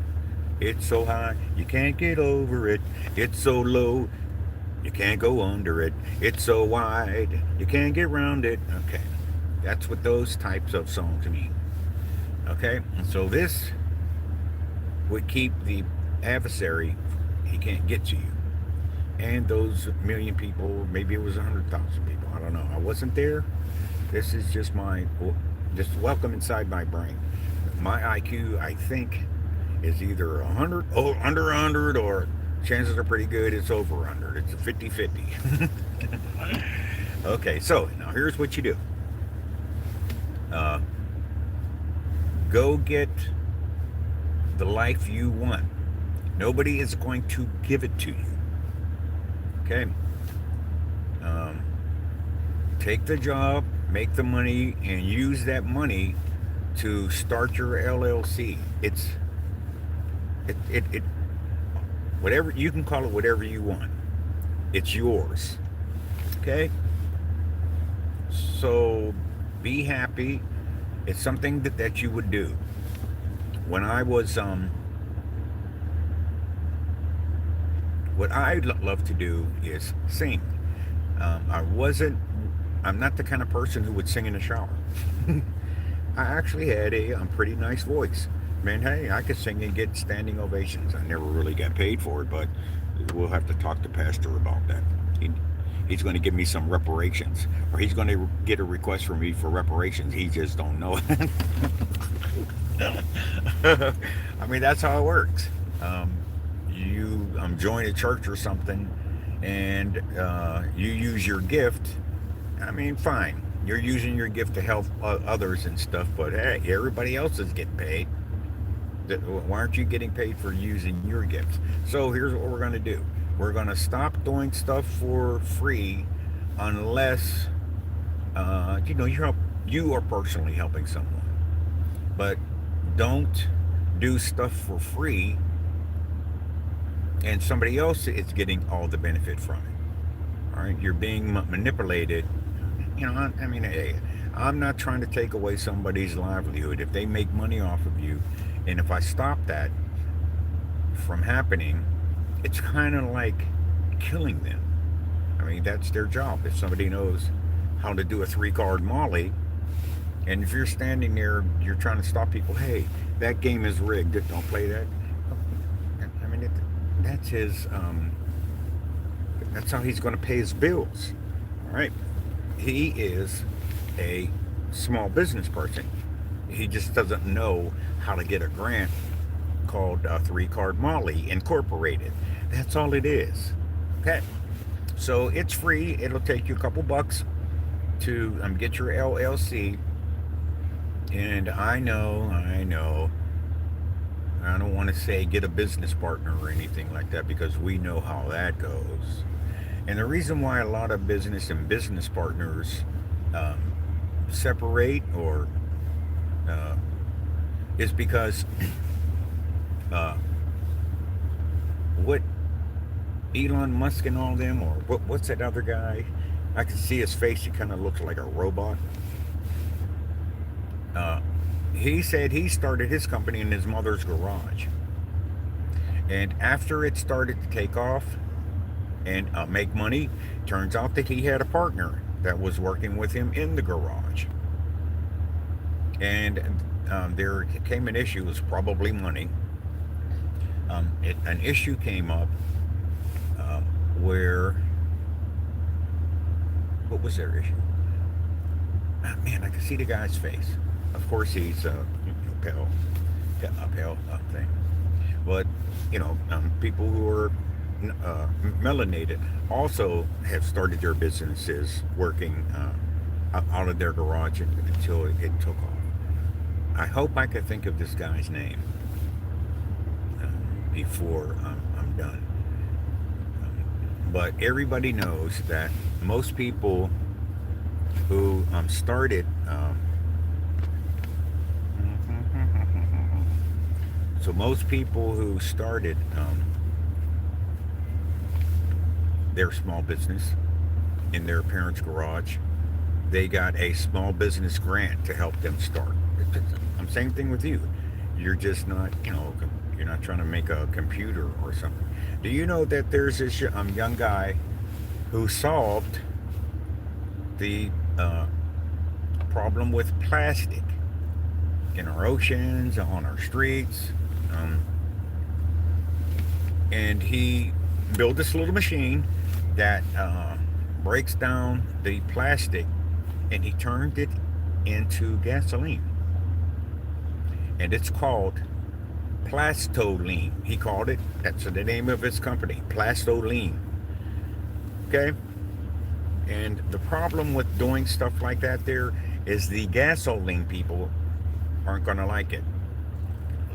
It's so high, you can't get over it. It's so low, you can't go under it. It's so wide, you can't get around it. Okay, that's what those types of songs mean. Okay, and so this would keep the adversary, he can't get to you. And those million people, maybe it was 100,000 people, I don't know. I wasn't there. This is just just welcome inside my brain. My IQ, I think, is either 100, under 100, or chances are pretty good it's over 100. It's a 50-50. Okay, so now here's what you do. Go get the life you want. Nobody is going to give it to you. Okay? Take the job, make the money, and use that money to start your LLC. It whatever you can call it, whatever you want. It's yours. Okay? So be happy. It's something that you would do. When I was what I love to do is sing. I'm not the kind of person who would sing in the shower. I actually had a pretty nice voice. Man, hey, I could sing and get standing ovations. I never really got paid for it, but we'll have to talk to Pastor about that. He's going to give me some reparations, or he's going to get a request from me for reparations. He just don't know it. I mean, that's how it works. You join a church or something, and you use your gift. I mean, fine. You're using your gift to help others and stuff, but hey, everybody else is getting paid. Why aren't you getting paid for using your gifts? So here's what we're going to do. We're going to stop doing stuff for free unless you are personally helping someone. But don't do stuff for free and somebody else is getting all the benefit from it. All right, you're being manipulated. I mean, hey, I'm not trying to take away somebody's livelihood. If they make money off of you, and if I stop that from happening, it's kind of like killing them. I mean, that's their job. If somebody knows how to do a 3-card Molly, and if you're standing there, you're trying to stop people, hey, that game is rigged, don't play that. I mean, that's his That's how he's going to pay his bills. All right. He is a small business person. He just doesn't know how to get a grant called Three Card Molly Incorporated. That's all it is. Okay. So it's free. It'll take you a couple bucks to get your LLC. And I don't want to say get a business partner or anything like that because we know how that goes. And the reason why a lot of business and business partners um, separate or uh, is because uh, what Elon Musk and all them, or what's that other guy? I can see his face. He kind of looks like a robot. Uh, he said he started his company in his mother's garage. And after it started to take off and make money, turns out that he had a partner that was working with him in the garage. And there came an issue, it was probably money. An issue came up uh, where, what was their issue? Man, I can see the guy's face. Of course, he's pale, a pale thing. But people who are melanated also have started their businesses working out of their garage until it took off. I hope I could think of this guy's name before I'm done. But everybody knows that most people who started so most people who started their small business in their parents' garage, they got a small business grant to help them start. I'm same thing with you. You're just not, you're not trying to make a computer or something. Do you know that there's this young guy who solved the problem with plastic in our oceans, on our streets? And he built this little machine that breaks down the plastic, and he turned it into gasoline. And it's called Plastoline. He called it, that's the name of his company, Plastoline. Okay? And the problem with doing stuff like that there is the gasoline people aren't going to like it.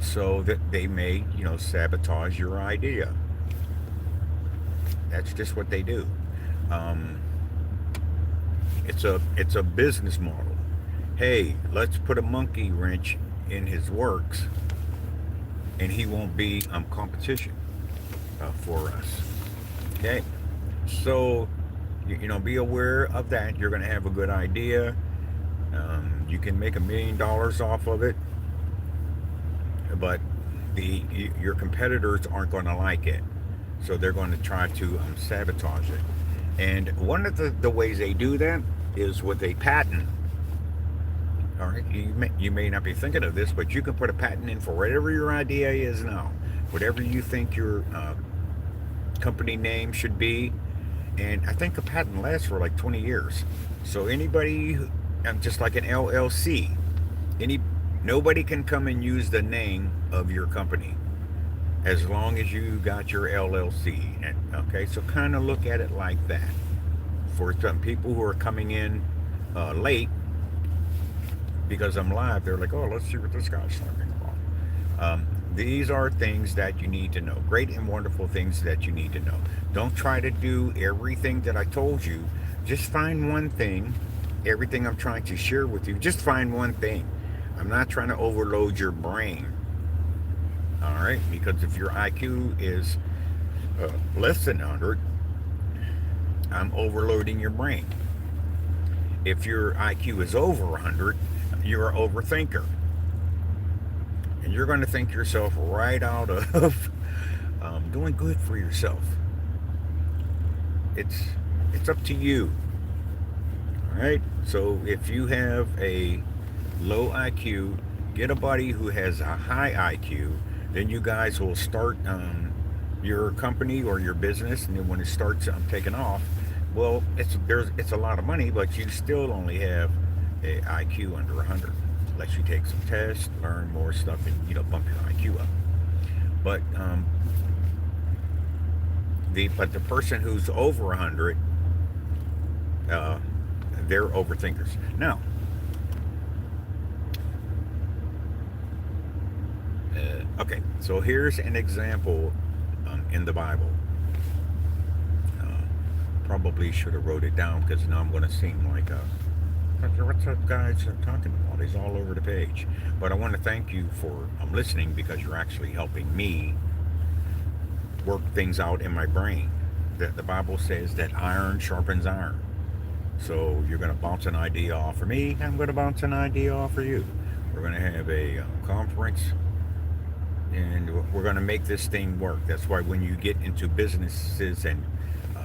So that they may, sabotage your idea. That's just what they do. Um, it's a business model. Hey, let's put a monkey wrench in his works, and he won't be competition for us. Okay, so be aware of that. You're going to have a good idea. You can make $1 million off of it, but your competitors aren't going to like it, so they're going to try to sabotage it. And one of the ways they do that is with a patent. All right, you may not be thinking of this, but you can put a patent in for whatever your idea is now, whatever you think your company name should be. And I think a patent lasts for like 20 years. So anybody, just like an LLC, nobody can come and use the name of your company as long as you got your LLC. Okay, so kind of look at it like that. For some people who are coming in late, because I'm live, they're like, oh, let's see what this guy's talking about. These are things that you need to know. Great and wonderful things that you need to know. Don't try to do everything that I told you. Just find one thing. Everything I'm trying to share with you, just find one thing. I'm not trying to overload your brain. All right? Because if your IQ is less than 100, I'm overloading your brain. If your IQ is over 100, you're an overthinker. And you're going to think yourself right out of doing good for yourself. It's up to you. All right? So if you have a low IQ, get a buddy who has a high IQ, then you guys will start your company or your business, and then when it starts taking off, well, it's a lot of money, but you still only have a IQ under 100, unless you take some tests, learn more stuff, and bump your IQ up. But the person who's over 100, uh, they're overthinkers. Now, okay, so here's an example in the Bible. Uh, Probably should have wrote it down because now I'm going to seem like what's that guy's talking about? He's all over the page. But I want to thank you for listening because you're actually helping me work things out in my brain. The Bible says that iron sharpens iron. So you're going to bounce an idea off of me. I'm going to bounce an idea off of you. We're going to have a conference and we're going to make this thing work. That's why when you get into businesses and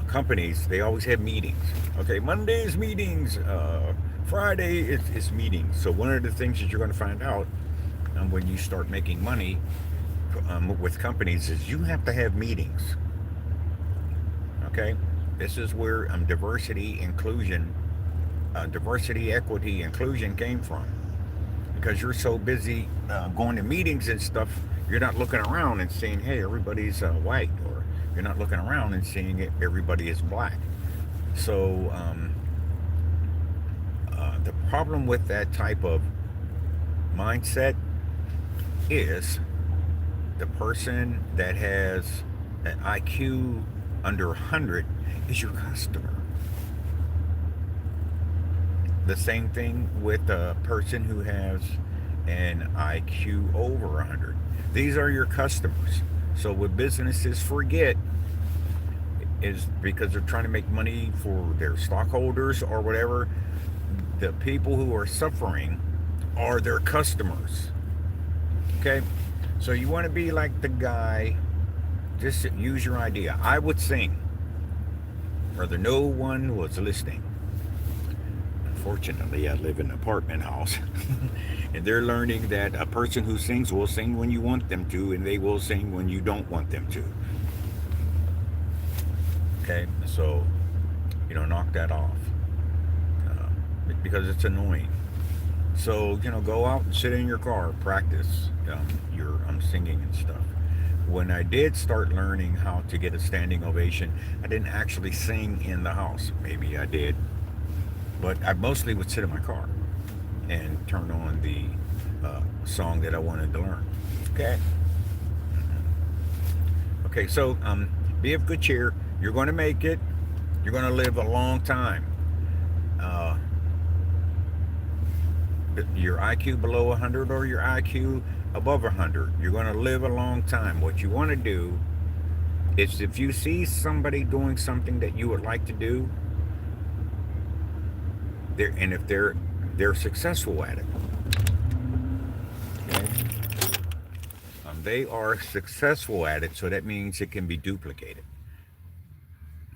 companies, they always have meetings. Okay, Monday's meetings, Friday is meetings. So one of the things that you're going to find out when you start making money with companies is you have to have meetings. Okay, this is where diversity, equity, inclusion came from. Because you're so busy going to meetings and stuff, you're not looking around and saying, hey, everybody's white, or you're not looking around and seeing everybody is black. So the problem with that type of mindset is the person that has an IQ under 100 is your customer. The same thing with a person who has an IQ over 100. These are your customers. So what businesses forget is because they're trying to make money for their stockholders or whatever, the people who are suffering are their customers. Okay? So you want to be like the guy, just use your idea. I would sing, brother. No one was listening. Unfortunately, I live in an apartment house, and they're learning that a person who sings will sing when you want them to, and they will sing when you don't want them to. Okay, so knock that off because it's annoying. So go out and sit in your car, practice your singing and stuff. When I did start learning how to get a standing ovation, I didn't actually sing in the house. Maybe I did, but I mostly would sit in my car and turn on the song that I wanted to learn. Okay. Okay. So be of good cheer. You're going to make it. You're going to live a long time. Uh, your IQ below 100 or your IQ above 100, you're going to live a long time. What you want to do is, if you see somebody doing something that you would like to do, and if they're successful at it, okay, they are successful at it, so that means it can be duplicated.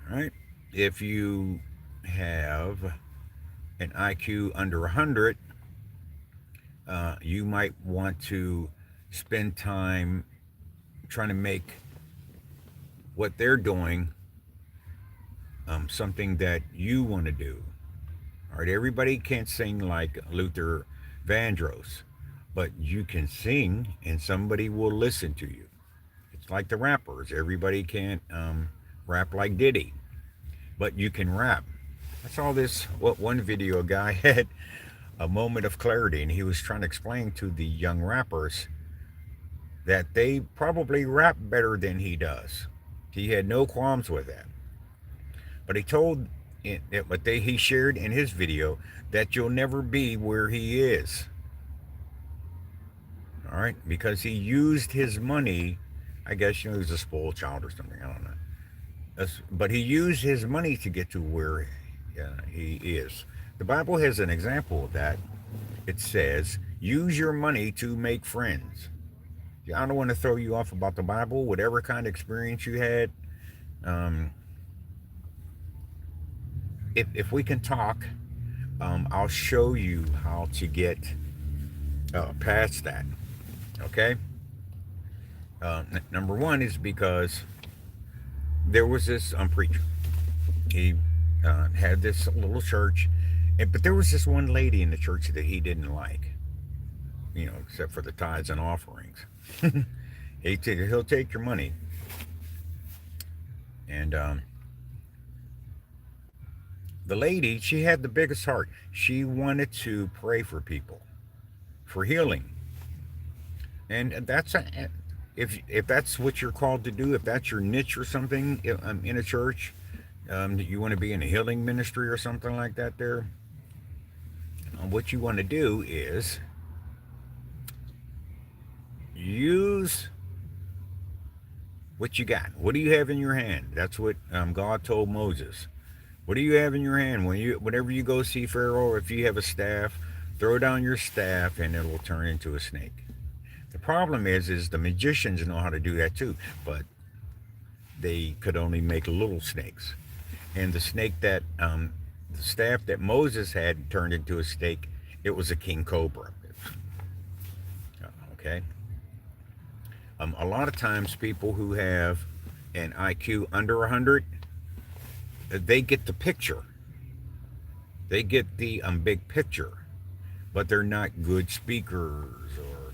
All right. If you have an IQ under 100, you might want to spend time trying to make what they're doing something that you want to do. All right, everybody can't sing like Luther Vandross, but you can sing and somebody will listen to you. It's like the rappers. Everybody can't rap like Diddy, but you can rap. I saw this one video, a guy had a moment of clarity, and he was trying to explain to the young rappers that they probably rap better than he does. He had no qualms with that. But he told he shared in his video that you'll never be where he is. All right, because he used his money. I guess he was a spoiled child or something. I don't know. But he used his money to get to where he is. The Bible has an example of that. It says, use your money to make friends. I don't want to throw you off about the Bible, whatever kind of experience you had. Um, if we can talk, I'll show you how to get past that. Okay? Number one is because there was this preacher. He had this little church, but there was this one lady in the church that he didn't like, except for the tithes and offerings. He'll take your money, and the lady, she had the biggest heart. She wanted to pray for people for healing, and if that's what you're called to do, if that's your niche or something in a church, that you want to be in a healing ministry or something like that. There, what you want to do is use what you got. What do you have in your hand? That's what God told Moses. What do you have in your hand whenever you go see Pharaoh? If you have a staff, throw down your staff and it will turn into a snake. The problem is the magicians know how to do that too, but they could only make little snakes. And the staff that Moses had turned into a snake, it was a king cobra. Okay. A lot of times, people who have an IQ under 100, they get the picture. They get the big picture, but they're not good speakers, or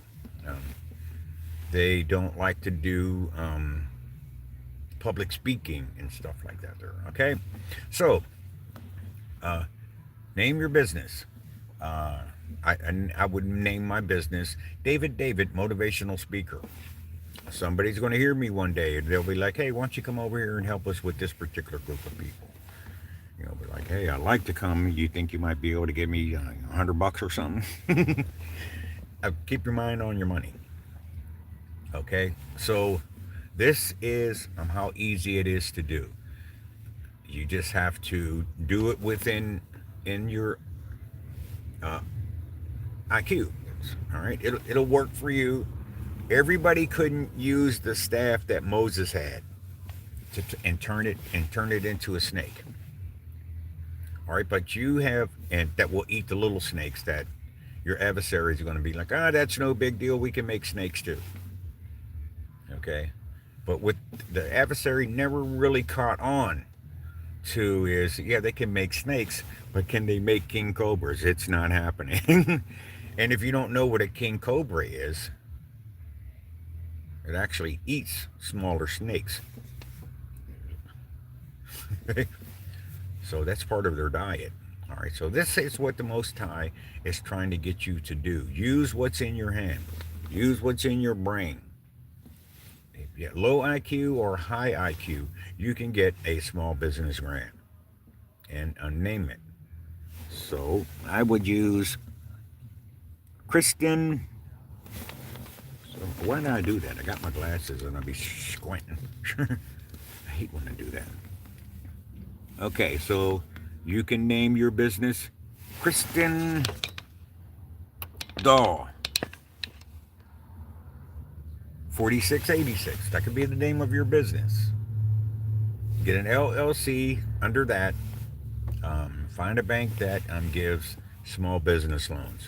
they don't like to do public speaking and stuff like that. There, okay. So, name your business. I would name my business David, motivational speaker. Somebody's going to hear me one day and they'll be like, hey, why don't you come over here and help us with this particular group of people? Be like, hey, I'd like to come. You think you might be able to give me $100 or something? Keep your mind on your money. Okay, so this is how easy it is to do. You just have to do it in your IQ. All right, it'll work for you. Everybody couldn't use the staff that Moses had and turn it into a snake. All right, but you have, and that will eat the little snakes that your adversaries are going to be like, that's no big deal. We can make snakes too. Okay, but what the adversary never really caught on to is, yeah, they can make snakes, but can they make king cobras? It's not happening. And if you don't know what a king cobra is, it actually eats smaller snakes. So that's part of their diet. All right, so this is what the Most High is trying to get you to do. Use what's in your hand. Use what's in your brain. If you have low IQ or high IQ, you can get a small business grant and name it. So I would use Kristen. So why did I do that? I got my glasses and I'll be squinting. I hate when I do that. Okay, so you can name your business Kristen Daw 4686. That could be the name of your business. Get an LLC under that. Find a bank that gives small business loans.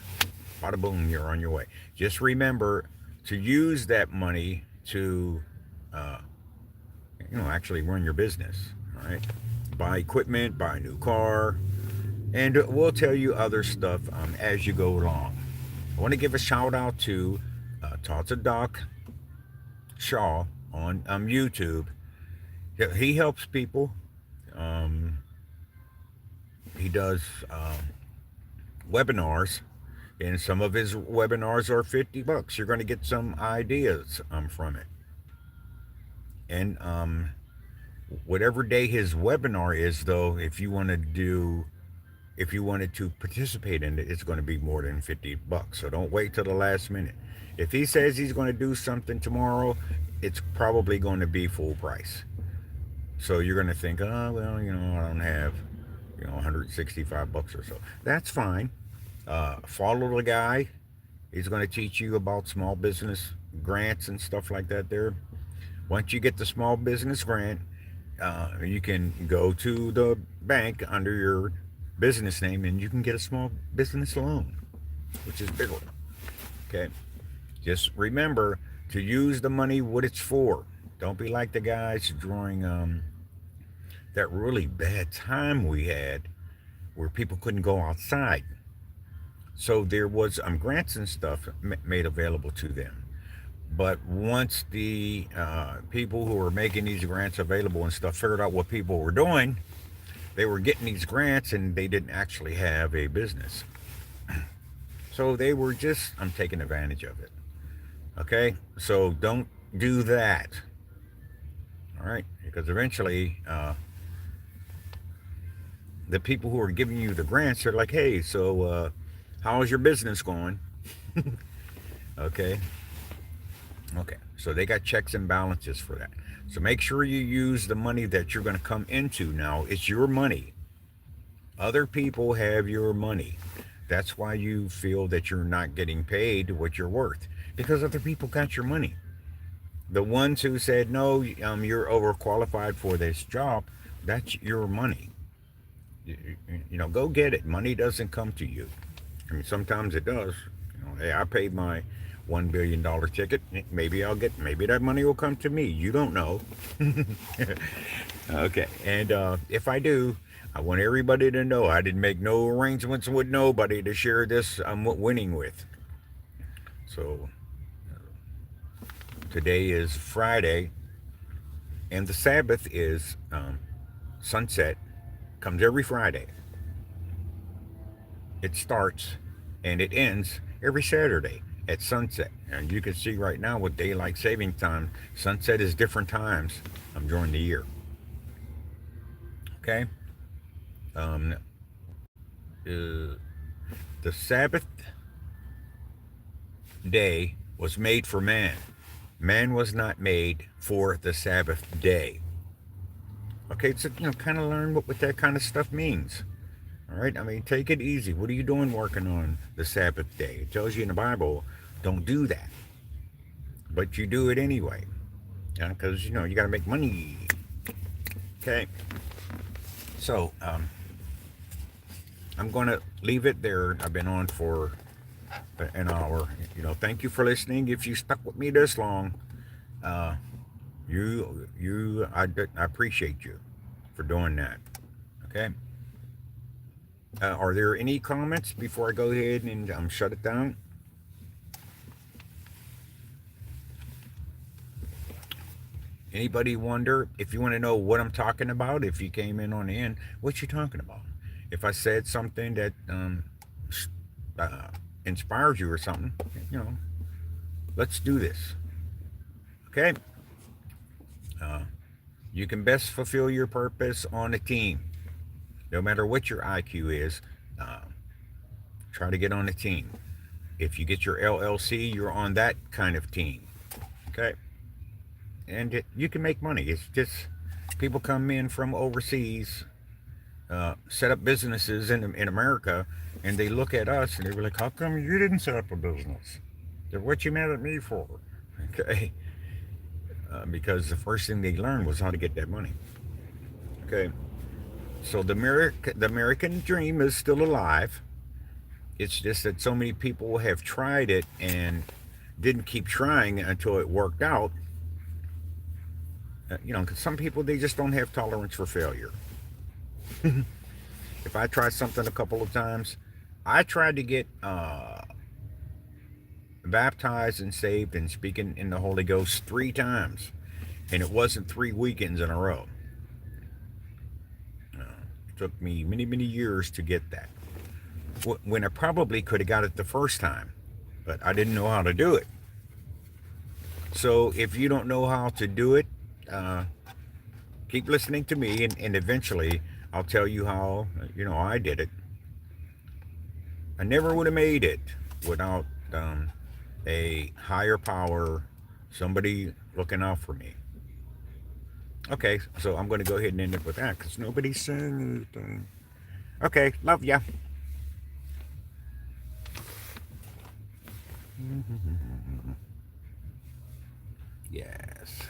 Bada boom, you're on your way. Just remember to use that money to, actually run your business. All right. Buy equipment, buy a new car, and we'll tell you other stuff as you go along. I want to give a shout out to Tata Doc Shaw on YouTube. He helps people. He does webinars, and some of his webinars are $50. You're going to get some ideas from it. And whatever day his webinar is, though, if you wanted to participate in it, it's going to be more than $50. So don't wait till the last minute. If he says he's going to do something tomorrow, it's probably going to be full price. So you're going to think, I don't have, $165 or so. That's fine. Follow the guy. He's going to teach you about small business grants and stuff like that there. Once you get the small business grant, you can go to the bank under your business name and you can get a small business loan, which is bigger. Okay. Just remember to use the money what it's for. Don't be like the guys during that really bad time we had where people couldn't go outside. So there was grants and stuff made available to them. But once the people who were making these grants available and stuff figured out what people were doing, they were getting these grants and they didn't actually have a business. So they were just, I'm taking advantage of it. Okay? So don't do that. All right? Because eventually, the people who are giving you the grants are like, hey, so how is your business going? Okay? Okay. So they got checks and balances for that. So make sure you use the money that you're going to come into now. It's your money. Other people have your money. That's why you feel that you're not getting paid what you're worth because other people got your money. The ones who said no, you're overqualified for this job, that's your money. Go get it. Money doesn't come to you. I mean, sometimes it does. Hey, I paid my $1 billion ticket. Maybe I'll get. Maybe that money will come to me. You don't know. Okay, and if I do, I want everybody to know I didn't make no arrangements with nobody to share this I'm winning with. So today is Friday, and the Sabbath is sunset. Comes every Friday. It starts and it ends every Saturday at sunset. And you can see right now with daylight saving time, sunset is different times during the year. Okay. Um, uh, the Sabbath day was made for man. Man was not made for the Sabbath day. Okay, so kind of learn what that kind of stuff means. All right, I mean, take it easy. What are you doing working on the Sabbath day? It tells you in the Bible, don't do that, but you do it anyway. Because you got to make money. Okay, so I'm going to leave it there. I've been on for an hour. Thank you for listening. If you stuck with me this long, uh, I appreciate you for doing that. Okay. Are there any comments before I go ahead and shut it down? Anybody wonder if you want to know what I'm talking about? If you came in on the end, what you talking about? If I said something that uh, inspires you or something, let's do this. Okay. Uh, you can best fulfill your purpose on a team. No matter what your IQ is, uh, try to get on a team. If you get your LLC, you're on that kind of team. Okay. And you can make money. It's just people come in from overseas, set up businesses in America, and they look at us and they're like, how come you didn't set up a business? They're, what you mad at me for? Okay. Because the first thing they learned was how to get that money. Okay. So the American dream is still alive. It's just that so many people have tried it and didn't keep trying until it worked out. Because some people, they just don't have tolerance for failure. If I try something a couple of times, I tried to get baptized and saved and speaking in the Holy Ghost 3 times, and it wasn't 3 weekends in a row. It took me many, many years to get that. When I probably could have got it the first time, but I didn't know how to do it. So if you don't know how to do it, keep listening to me, and eventually I'll tell you how I did it. I never would have made it without a higher power, somebody looking out for me. Okay, so I'm going to go ahead and end it with that because nobody's saying anything. Okay, love ya. Yes.